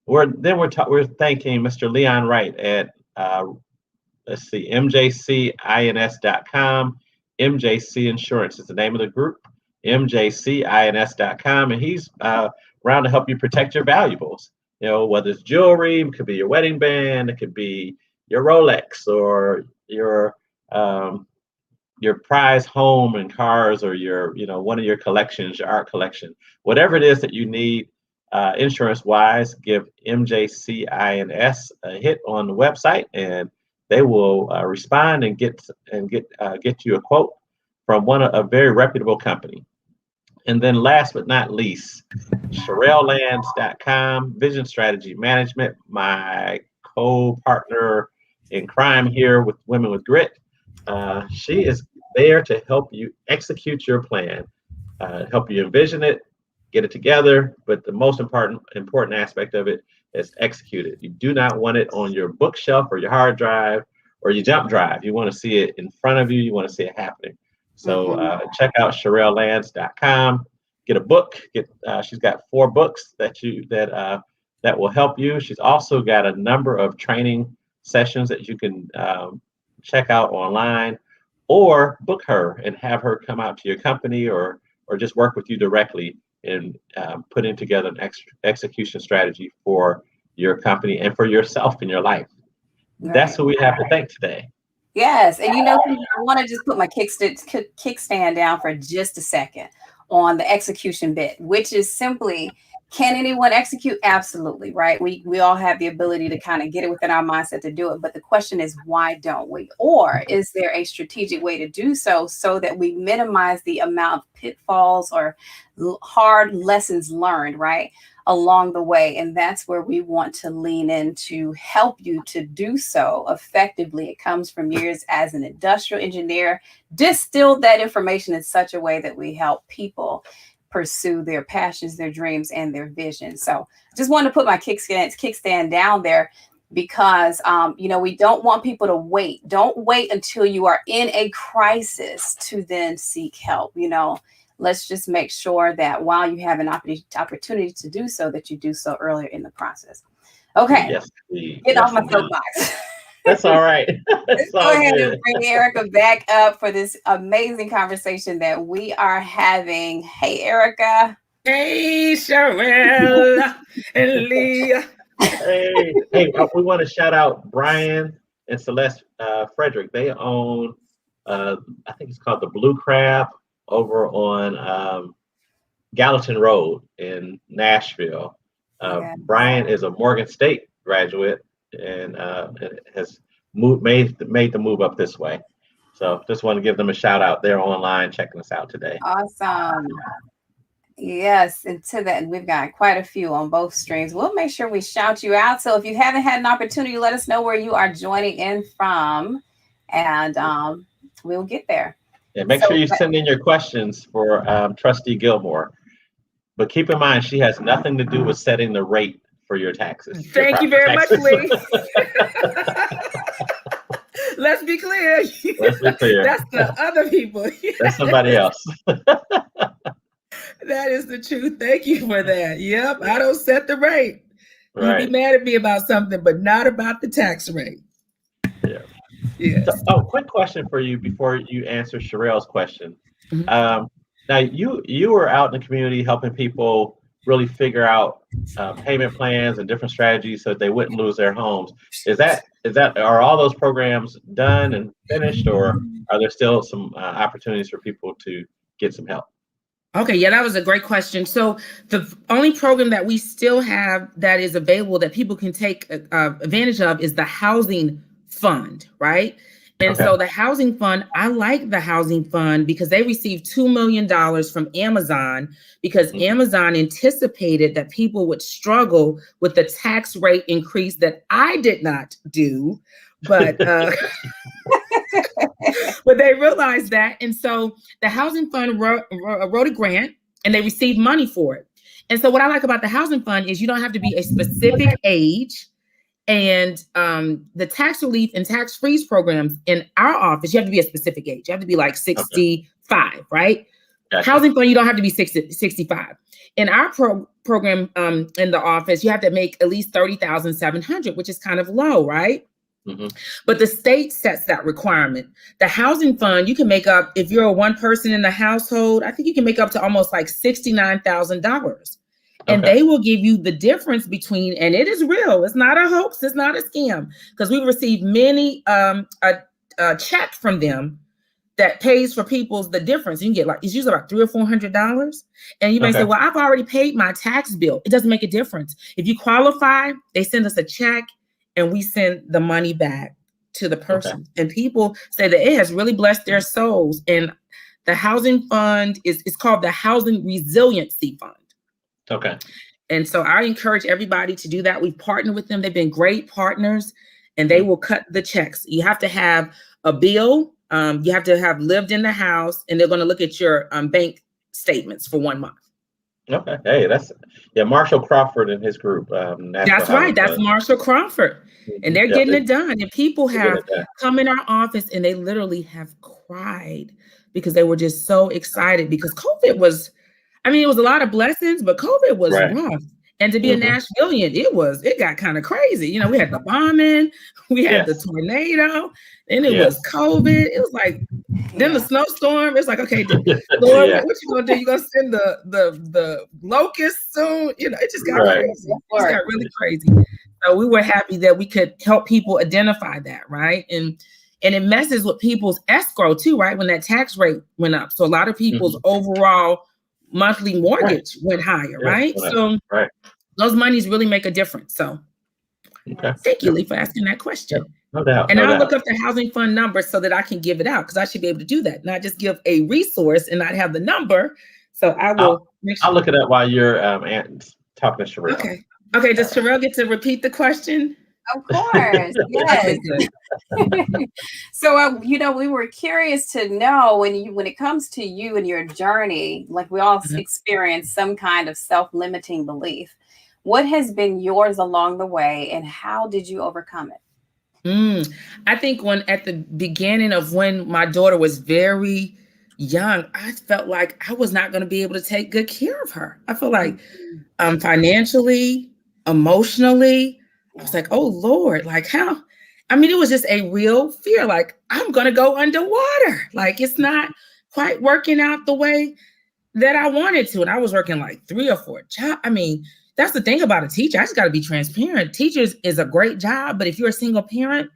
We're thanking Mr. Leon Wright at MJCINS.com. MJC Insurance is the name of the group, MJCINS.com, and he's around to help you protect your valuables. Whether it's jewelry, it could be your wedding band, it could be your Rolex, or your prized home and cars, or your one of your collections, your art collection, whatever it is that you need insurance wise. Give MJCINS a hit on the website, and they will respond and get you a quote from a very reputable company. And then last but not least, SherelleLands.com, Vision Strategy Management, my co-partner in crime here with Women with Grit. She is there to help you execute your plan, help you envision it, get it together. But the most important aspect of it is execute it. You do not want it on your bookshelf or your hard drive or you jump drive. You want to see it in front of you. You want to see it happening. So check out SherelleLands.com. Get a book. She's got 4 books that will help you. She's also got a number of training sessions that you can check out online, or book her and have her come out to your company, or just work with you directly in putting together an execution strategy for your company and for yourself in your life. Right. That's who we have to thank today. Yes, and I want to just put my kickstand down for just a second on the execution bit, which is simply, can anyone execute? Absolutely, right? We all have the ability to kind of get it within our mindset to do it, but the question is, why don't we? Or is there a strategic way to do so that we minimize the amount of pitfalls or hard lessons learned, right, along the way? And that's where we want to lean in to help you to do so effectively. It comes from years as an industrial engineer, distilled that information in such a way that we help people pursue their passions, their dreams, and their vision. So just wanted to put my kickstand down there, because we don't want people to wait. Don't wait until you are in a crisis to then seek help. Let's just make sure that while you have an opportunity to do so, that you do so earlier in the process. Okay. Yes, get off my soapbox. That's all right. Let's go ahead and bring Erica back up for this amazing conversation that we are having. Hey, Erica. Hey, Sherelle and Leah. Hey, we want to shout out Brian and Celeste Frederick. They own, I think it's called the Blue Crab over on Gallatin Road in Nashville. Brian is a Morgan State graduate and has made the move up this way. So just want to give them a shout out. They're online checking us out today. Awesome. Yes, and to that, we've got quite a few on both streams. We'll make sure we shout you out. So if you haven't had an opportunity, let us know where you are joining in from, and we'll get there. Yeah, make sure you send in your questions for Trustee Gilmore. But keep in mind, she has nothing to do with setting the rate for your taxes. Thank you very much, Lee. Let's be clear. That's the other people. That's somebody else. That is the truth. Thank you for that. Yep, I don't set the rate. Right. You be mad at me about something, but not about the tax rate. Yeah. Yes. So, quick question for you before you answer Sherelle's question. Mm-hmm. Now, you were out in the community helping people really figure out payment plans and different strategies so that they wouldn't lose their homes. Are all those programs done and finished, or are there still some opportunities for people to get some help? Okay, yeah, that was a great question. So the only program that we still have that is available that people can take advantage of is the housing fund, right? And so the housing fund, I like the housing fund because they received $2 million from Amazon because Amazon anticipated that people would struggle with the tax rate increase that I did not do, but but they realized that. And so the housing fund wrote a grant and they received money for it. And so what I like about the housing fund is you don't have to be a specific age. And the tax relief and tax freeze programs in our office, you have to be a specific age. You have to be like 65, right? Gotcha. Housing fund, you don't have to be 65. In our program in the office, you have to make at least $30,700, which is kind of low, right? Mm-hmm. But the state sets that requirement. The housing fund, you can make up, if you're a one person in the household, I think you can make up to almost like $69,000. And they will give you the difference between, and it is real. It's not a hoax. It's not a scam, because we've received many a check from them that pays for people's the difference. You can get it's usually about $300 or $400. And you may say, well, I've already paid my tax bill. It doesn't make a difference. If you qualify, they send us a check and we send the money back to the person. And people say that it has really blessed their souls. And the housing fund it's called the Housing Resiliency Fund. Okay. And so I encourage everybody to do that. We've partnered with them. They've been great partners and they will cut the checks. You have to have a bill. You have to have lived in the house, and they're going to look at your bank statements for 1 month. Okay. Hey, Marshall Crawford and his group. That's right. That's Marshall Crawford. And they're getting it done. And people have come in our office and they literally have cried because they were just so excited because COVID was, it was a lot of blessings, but COVID was rough. And to be a Nashvilleian, it got kind of crazy. We had the bombing, we had the tornado, and it was COVID. It was like, then the snowstorm. It's like, okay, Lord, what you gonna do? You gonna send the locusts soon? It just got crazy. It just got really crazy. So we were happy that we could help people identify that, right? And it messes with people's escrow too, right? When that tax rate went up. So a lot of people's overall monthly mortgage went higher, right? So those monies really make a difference. So thank you, Lee, for asking that question. No doubt. And I'll look up the housing fund number so that I can give it out because I should be able to do that, not just give a resource and not have the number. So I will. I'll look it up while you're talking to Sherelle. Okay. Does Sherelle get to repeat the question? Of course, yes. So, we were curious to know when it comes to you and your journey, like we all experience some kind of self-limiting belief. What has been yours along the way, and how did you overcome it? I think at the beginning of when my daughter was very young, I felt like I was not going to be able to take good care of her. I feel like financially, emotionally, I was like, oh Lord, like how? It was just a real fear. Like I'm going to go underwater. Like it's not quite working out the way that I wanted to. And I was working like 3 or 4 jobs. That's the thing about a teacher. I just got to be transparent. Teachers is a great job, but if you're a single parent,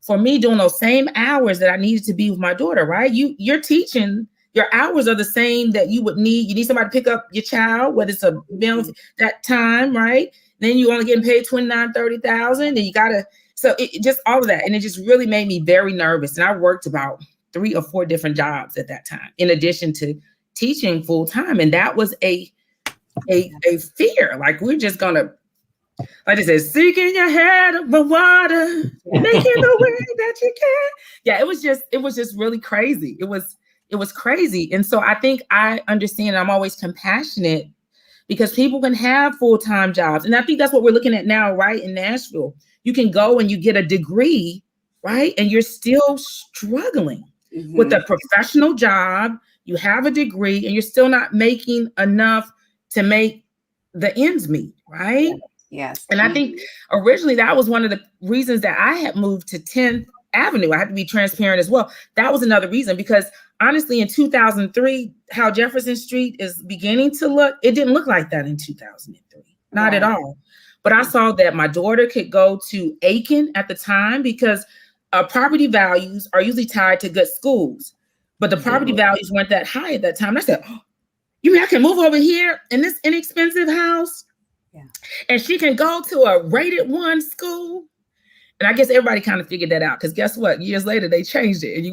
for me doing those same hours that I needed to be with my daughter, right? You're teaching, your hours are the same that you would need. You need somebody to pick up your child, whether it's a meal that time, right? Then you only getting paid $29,000, $30,000, and you gotta. So it just all of that, and it just really made me very nervous. And I worked about 3 or 4 different jobs at that time, in addition to teaching full time, and that was a fear. Like we're just gonna, like I said, seeking your head above water, making the way that you can. Yeah, it was just really crazy. It was crazy. And so I think I understand, I'm always compassionate because people can have full-time jobs. And I think that's what we're looking at now, right? In Nashville, you can go and you get a degree, right? And you're still struggling with a professional job. You have a degree and you're still not making enough to make the ends meet, right? Yes. And I think originally that was one of the reasons that I had moved to 10th Avenue. I have to be transparent as well. That was another reason because honestly, in 2003, how Jefferson Street is beginning to look, it didn't look like that in 2003, not at all. But I saw that my daughter could go to Aiken at the time because property values are usually tied to good schools, but the property values weren't that high at that time. And I said, oh, you mean I can move over here in this inexpensive house? Yeah. And she can go to a rated 1 school. And I guess everybody kind of figured that out because guess what? Years later, they changed it. And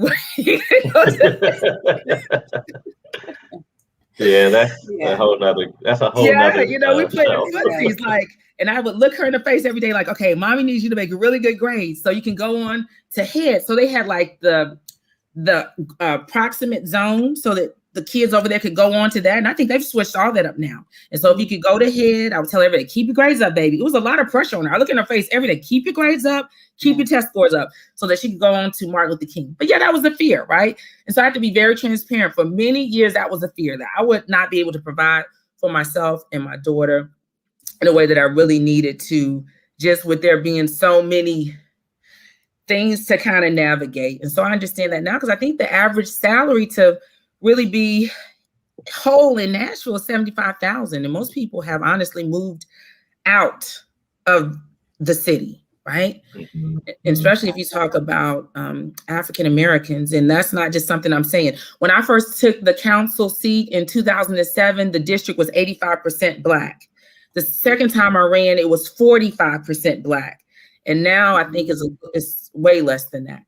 that's a whole nother. We played footsies like, and I would look her in the face every day, like, okay, mommy needs you to make really good grades so you can go on to head. So they had like the proximate zone so that the kids over there could go on to that. And I think they've switched all that up now. And so if you could go to head, I would tell everybody, keep your grades up, baby. It was a lot of pressure on her. I look in her face every day, keep your grades up, keep your test scores up so that she could go on to Martin Luther King. But yeah, that was the fear, right? And so I have to be very transparent. For many years, that was a fear that I would not be able to provide for myself and my daughter in a way that I really needed to, just with there being so many things to kind of navigate. And so I understand that now because I think the average salary to really be whole in Nashville is $75,000. And most people have honestly moved out of the city, right? Mm-hmm. And especially if you talk about African Americans. And that's not just something I'm saying. When I first took the council seat in 2007, the district was 85% Black. The second time I ran, it was 45% Black. And now I think it's way less than that.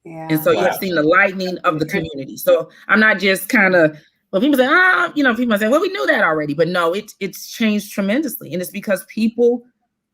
Yeah. And so you have seen the lightening of the community. So I'm not just kind of, well, people say, people say, well, we knew that already. But no, it's changed tremendously. And it's because people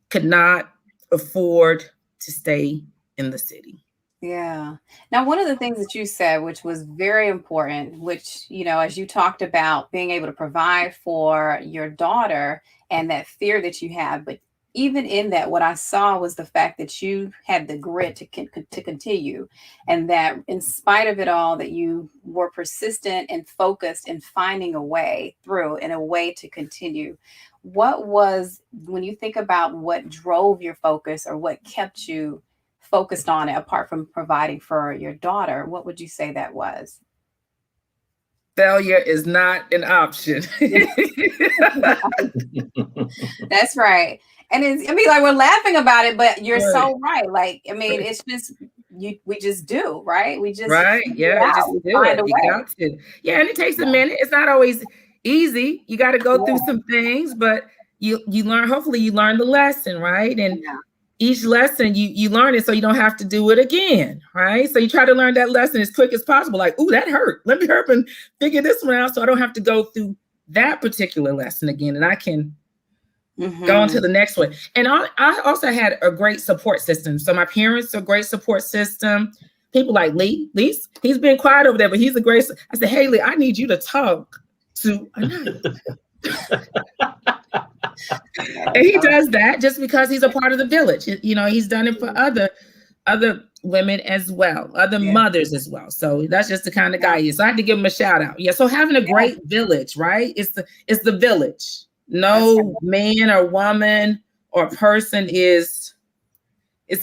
could not afford to stay in the city. Yeah. Now, one of the things that you said, which was very important, which, as you talked about being able to provide for your daughter and that fear that you have, but even in that, what I saw was the fact that you had the grit to continue, and that in spite of it all, that you were persistent and focused in finding a way through and a way to continue. What was, when you think about what drove your focus or what kept you focused on it, apart from providing for your daughter, what would you say that was? Failure is not an option. That's right. And like we're laughing about it, but you're so right. Like, it's just we just do, right? We just right. Yeah, just do it. You got to. Yeah, and it takes a minute. It's not always easy. You got to go through some things, but you learn. Hopefully, you learn the lesson, right? And each lesson you learn it so you don't have to do it again, right? So you try to learn that lesson as quick as possible. Like, ooh, that hurt. Let me hurry up and figure this one out so I don't have to go through that particular lesson again, and I can go on to the next one. And I also had a great support system. So my parents are a great support system. People like Lee, he's been quiet over there, but he's a great. I said, hey, Lee, I need you to talk to Anaya. And he does that just because he's a part of the village. He's done it for other women as well, other mothers as well. So that's just the kind of guy he is. So I had to give him a shout out. Yeah. So having a great village, right? It's the village. No man or woman or person it's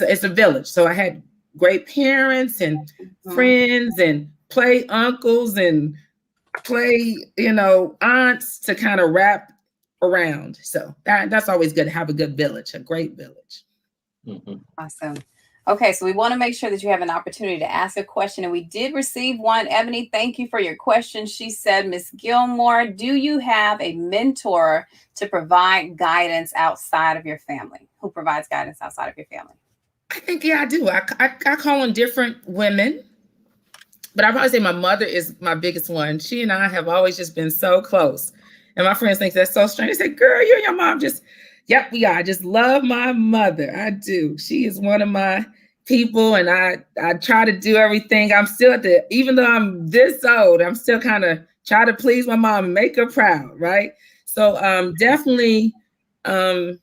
a village. So I had great parents and friends and play uncles and play, aunts to kind of wrap around. So that's always good to have a good village, a great village. Awesome. Okay, so we want to make sure that you have an opportunity to ask a question, and we did receive one. Ebony, thank you for your question. She said, Ms. Gilmore, do you have a mentor to provide guidance outside of your family? Who provides guidance outside of your family? I think, I do. I call on different women, but I probably say my mother is my biggest one. She and I have always just been so close. And my friends think that's so strange. They say, girl, you and your mom just, yep, we are. I just love my mother. I do. She is one of my people, and I try to do everything. I'm still even though I'm this old, I'm still kind of try to please my mom and make her proud, right? So definitely got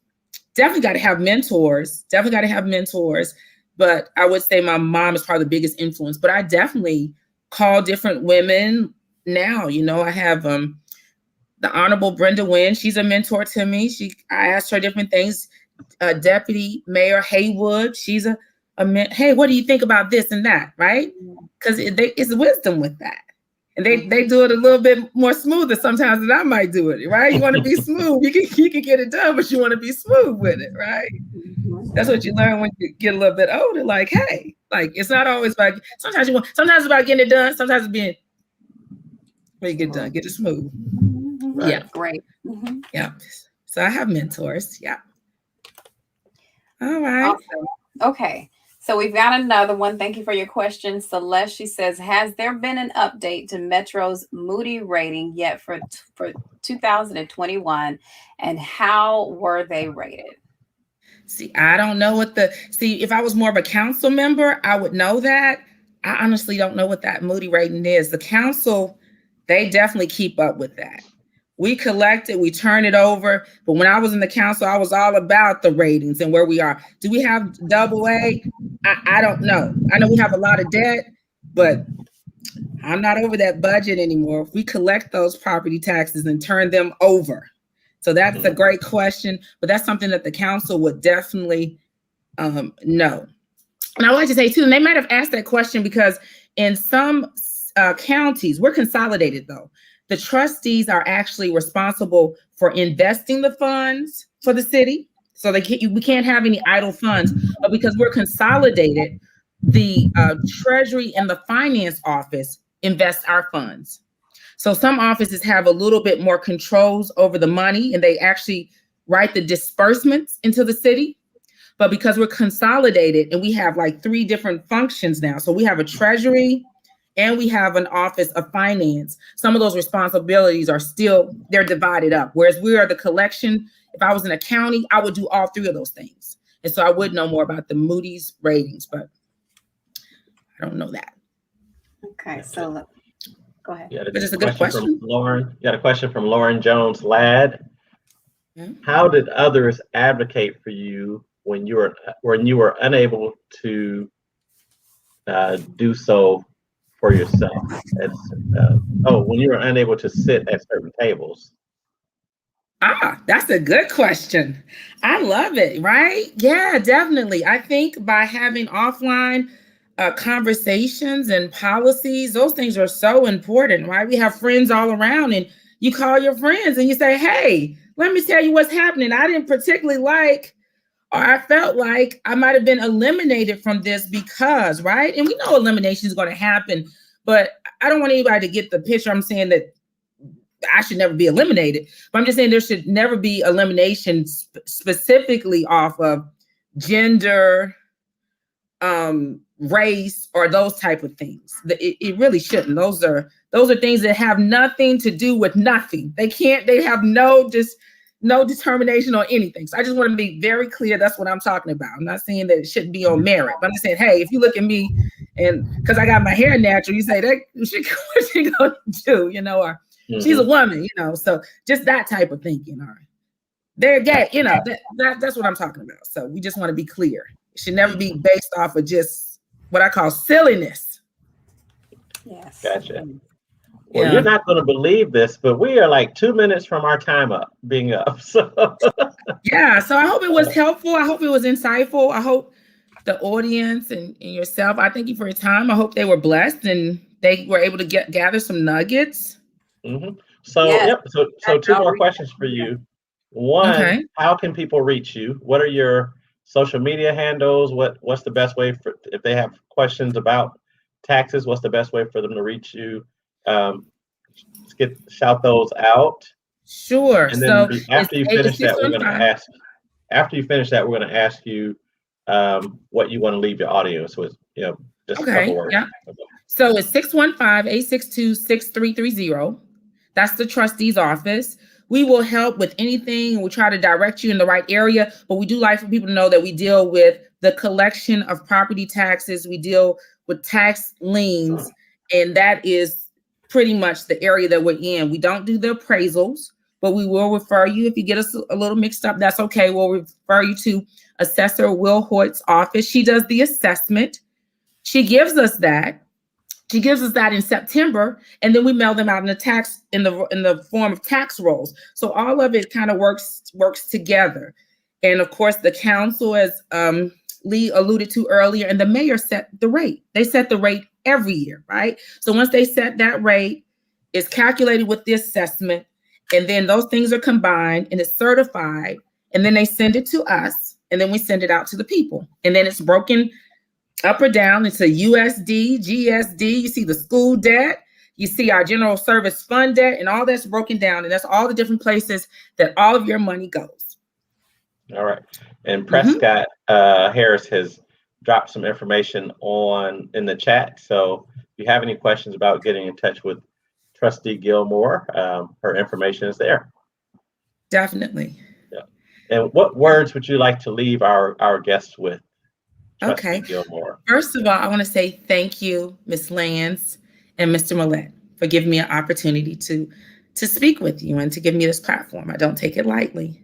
to have mentors. Definitely got to have mentors. But I would say my mom is probably the biggest influence. But I definitely call different women now. I have the Honorable Brenda Wynn. She's a mentor to me. I asked her different things. Deputy Mayor Haywood. She's hey, what do you think about this and that, right? Because it's wisdom with that. And they do it a little bit more smoother sometimes than I might do it, right? You want to be smooth. You can get it done, but you want to be smooth with it, right? That's what you learn when you get a little bit older. Like, hey, it's not always about, sometimes it's about getting it done. Sometimes it's being, when you get done, get it smooth. Right. Yeah. Great. Yeah. So I have mentors. Yeah. All right. Awesome. Okay. So we've got another one. Thank you for your question, Celeste. She says, has there been an update to Metro's Moody rating yet for 2021? And how were they rated? See, I don't know if I was more of a council member, I would know that. I honestly don't know what that Moody rating is. The council, they definitely keep up with that. We collect it, we turn it over. But when I was in the council, I was all about the ratings and where we are. Do we have AA? I don't know. I know we have a lot of debt, but I'm not over that budget anymore. We collect those property taxes and turn them over. So that's a great question, but that's something that the council would definitely know. And I would like to say too, and they might have asked that question because in some counties, we're consolidated though. The trustees are actually responsible for investing the funds for the city. So we can't have any idle funds, but because we're consolidated, the Treasury and the Finance Office invest our funds. So some offices have a little bit more controls over the money and they actually write the disbursements into the city. But because we're consolidated and we have 3 different functions now. So we have a Treasury, and we have an Office of Finance. Some of those responsibilities they're divided up. Whereas we are the collection. If I was in a county, I would do all 3 of those things. And so I would know more about the Moody's ratings, but I don't know that. Okay, so go ahead. Yeah, but it's a good question. From Lauren. You got a question from Lauren Jones Ladd. Yeah. How did others advocate for you when you were unable to do so for yourself? When you were unable to sit at certain tables. That's a good question. I love it, right? Yeah, definitely. I think by having offline conversations and policies, those things are so important, right? We have friends all around, and you call your friends and you say, hey, let me tell you what's happening. I didn't particularly like, or I felt like I might have been eliminated from this because, right? And we know elimination is going to happen, but I don't want anybody to get the picture. I'm saying that I should never be eliminated, but I'm just saying there should never be elimination specifically off of gender, race, or those type of things. It really shouldn't. Those are things that have nothing to do with nothing. They have no determination on anything. So I just want to be very clear. That's what I'm talking about. I'm not saying that it shouldn't be on merit, but I'm just saying, hey, if you look at me and because I got my hair natural, you say that what she gonna do, or she's a woman, so just that type of thinking, or they're gay, that's what I'm talking about. So we just want to be clear. It should never be based off of just what I call silliness. Yes. Gotcha. Well, you're not going to believe this, but we are like 2 minutes from our time being up. So yeah, so I hope it was helpful. I hope it was insightful. I hope the audience and yourself, I thank you for your time. I hope they were blessed and they were able to gather some nuggets. Mm-hmm. So two more questions for you. One, How can people reach you? What are your social media handles? What's the best way for if they have questions about taxes? What's the best way for them to reach you? Shout those out. Sure. And then after you finish that, we're going to ask. After you finish that, we're going to ask you what you want to leave your audience with. Just a couple words. Yeah. So it's 615-862-6330. That's the trustee's office. We will help with anything. We'll try to direct you in the right area, but we do like for people to know that we deal with the collection of property taxes. We deal with tax liens, and that is pretty much the area that we're in. We don't do the appraisals, but we will refer you. If you get us a little mixed up, that's okay. We'll refer you to Assessor Will Hoyt's office. She does the assessment. She gives us that. She gives us that in September, and then we mail them out in the form of tax rolls. So all of it kind of works together. And of course, the council, as Lee alluded to earlier, and the mayor set the rate. They set the rate every year, right? So once they set that rate, it's calculated with the assessment, and then those things are combined and it's certified, and then they send it to us, and then we send it out to the people, and then it's broken up or down into USD, GSD. You see the school debt, you see our general service fund debt, and all that's broken down. And that's all the different places that all of your money goes. All right. And Prescott Harris has dropped some information in the chat. So if you have any questions about getting in touch with Trustee Gilmore, her information is there. Definitely. Yeah. And what words would you like to leave our guests with? Okay. Gilmore. First of all, I want to say thank you, Ms. Lance and Mr. Millette, for giving me an opportunity to speak with you and to give me this platform. I don't take it lightly.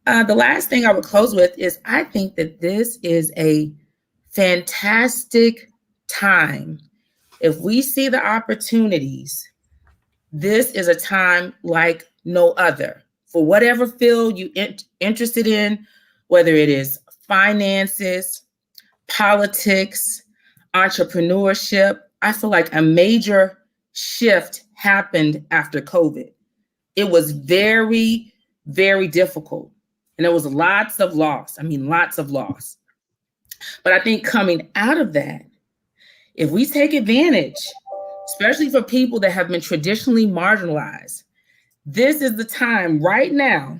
The last thing I would close with is I think that this is a fantastic time. If we see the opportunities, this is a time like no other. For whatever field you're interested in, whether it is finances, politics, entrepreneurship, I feel like a major shift happened after COVID. It was very, very difficult. And there was lots of loss. Lots of loss. But I think coming out of that, if we take advantage, especially for people that have been traditionally marginalized, this is the time right now.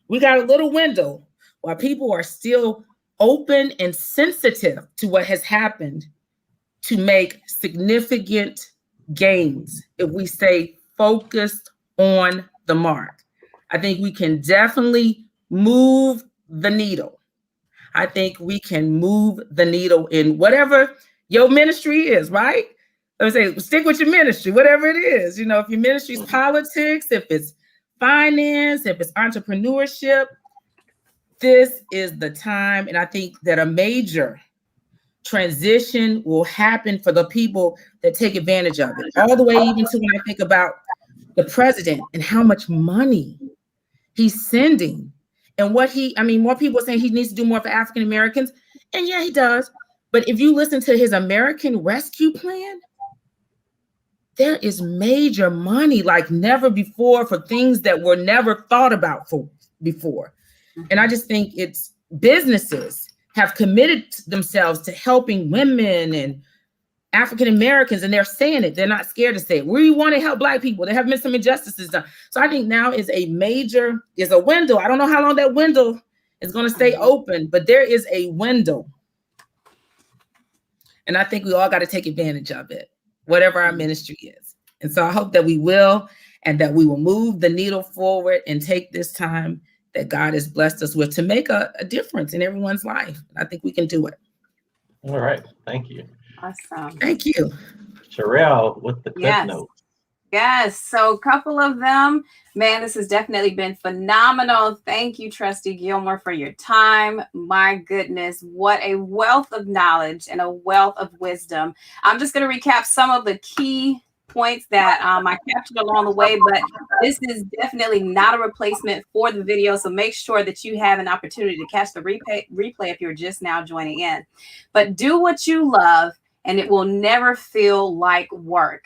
We got a little window while people are still open and sensitive to what has happened to make significant gains if we stay focused on the mark. I think we can definitely move the needle. I think we can move the needle in whatever your ministry is, right? I would say stick with your ministry, whatever it is. You know, if your ministry is politics, if it's finance, if it's entrepreneurship, this is the time. And I think that a major transition will happen for the people that take advantage of it. All the way even to when I think about the president and how much money he's sending and more people are saying he needs to do more for African Americans. And yeah, he does. But if you listen to his American Rescue Plan, there is major money like never before for things that were never thought about before. And I just think it's businesses have committed themselves to helping women and African Americans, and they're saying it. They're not scared to say it. We want to help Black people. There have been some injustices done. So I think now is a window. I don't know how long that window is going to stay open, but there is a window. And I think we all got to take advantage of it, whatever our ministry is. And so I hope that we will, and that we will move the needle forward and take this time that God has blessed us with to make a difference in everyone's life. I think we can do it. All right. Thank you. Awesome. Thank you. Sherelle with the clip notes. Yes. So a couple of them. Man, this has definitely been phenomenal. Thank you, Trustee Gilmore, for your time. My goodness, what a wealth of knowledge and a wealth of wisdom. I'm just going to recap some of the key points that I captured along the way, but this is definitely not a replacement for the video. So make sure that you have an opportunity to catch the replay if you're just now joining in. But do what you love, and it will never feel like work.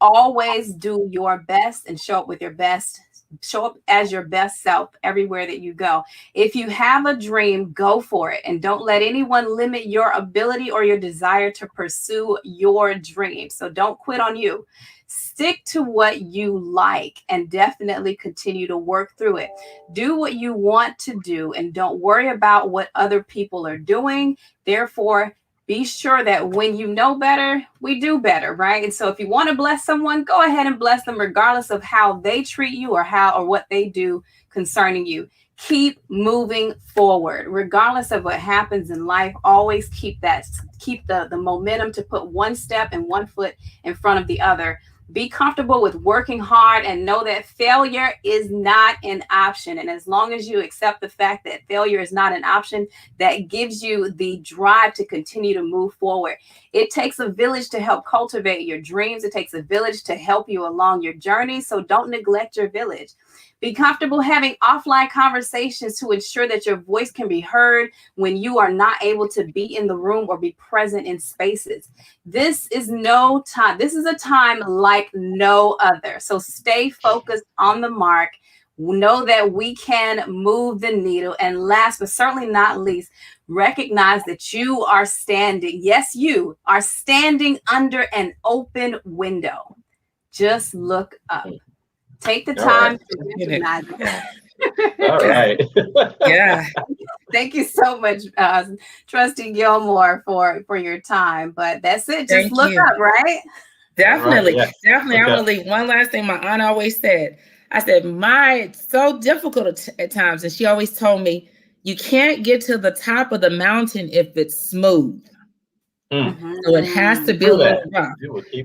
Always do your best and show up with your best. Show up as your best self everywhere that you go. If you have a dream, go for it. And don't let anyone limit your ability or your desire to pursue your dream. So don't quit on you. Stick to what you like and definitely continue to work through it. Do what you want to do and don't worry about what other people are doing. Therefore, be sure that when you know better, we do better, right? And so if you want to bless someone, go ahead and bless them regardless of how they treat you or what they do concerning you. Keep moving forward, regardless of what happens in life. Always keep the momentum to put one step and one foot in front of the other. Be comfortable with working hard and know that failure is not an option. And as long as you accept the fact that failure is not an option, that gives you the drive to continue to move forward. It takes a village to help cultivate your dreams. It takes a village to help you along your journey. So don't neglect your village. Be comfortable having offline conversations to ensure that your voice can be heard when you are not able to be in the room or be present in spaces. This is a time like no other. So stay focused on the mark. Know that we can move the needle. And last but certainly not least, recognize that you are standing. Yes, you are standing under an open window. Just look up. Take the time to recognize it. All right. Yeah. Thank you so much, Trustee Gilmore, for your time. But that's it. Just look up, right? Definitely. Right, yeah. Definitely. I'm going to leave one last thing my aunt always said. I said, it's so difficult at times. And she always told me, you can't get to the top of the mountain if it's smooth. Mm-hmm. So it has to be a little rough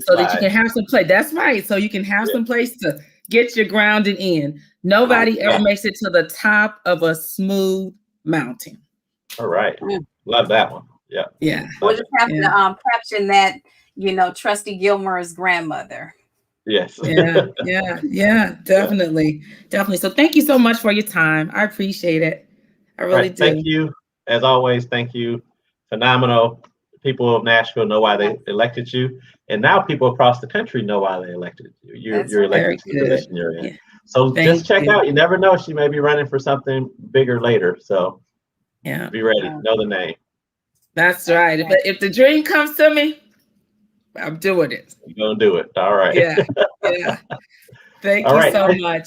so that you can have some place. That's right. So you can have some place to get your grounding in. Nobody ever makes it to the top of a smooth mountain. All right. Love that one. Yeah. Yeah. We'll just have to caption that, Trustee Gilmore's grandmother. Yes. Yeah, definitely. Definitely. So thank you so much for your time. I appreciate it. I really do. Thank you. As always, thank you. Phenomenal. People of Nashville know why they elected you. And now people across the country know why they elected you. You're elected to the position you're in. Yeah. So just check out. You never know. She may be running for something bigger later. So be ready. Know the name. That's right. If the dream comes to me, I'm doing it. You're going to do it. All right. Yeah. Thank you so much.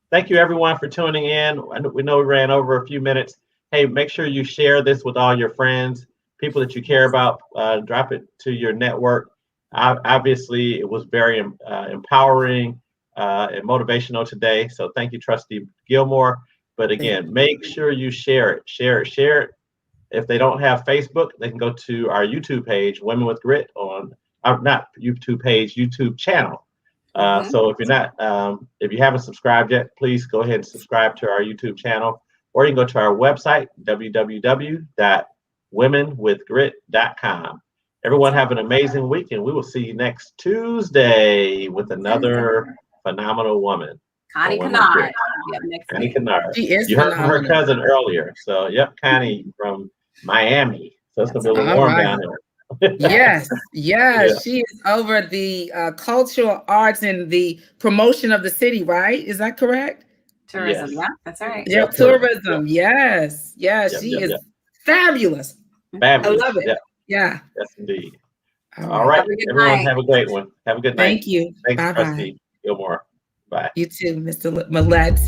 Thank you, everyone, for tuning in. We know we ran over a few minutes. Hey, make sure you share this with all your friends, people that you care about. Drop it to your network. Obviously, it was very empowering and motivational today. So thank you, Trustee Gilmore. But again, make sure you share it. If they don't have Facebook, they can go to our YouTube page, Women with Grit, on our not YouTube page, YouTube channel. So if you're not, if you haven't subscribed yet, please go ahead and subscribe to our YouTube channel, or you can go to our website, www.womenwithgrit.com. Everyone have an amazing week, and we will see you next Tuesday with another phenomenal woman. Connie Kennard. Connie Kennard. She is you heard phenomenal. from her cousin earlier. So, yep, Connie from Miami. So it's going to be a little warm down there. Yes. She is over the cultural arts and the promotion of the city, right? Is that correct? Tourism, yeah, that's right. Yeah, tourism. Yes. She is fabulous. I love it. Yeah. Yes, indeed. All right. Everyone have a great one. Have a good night. Thank you. Thanks, Bye-bye. Trustee Gilmore. Bye. You too, Mr. Millett.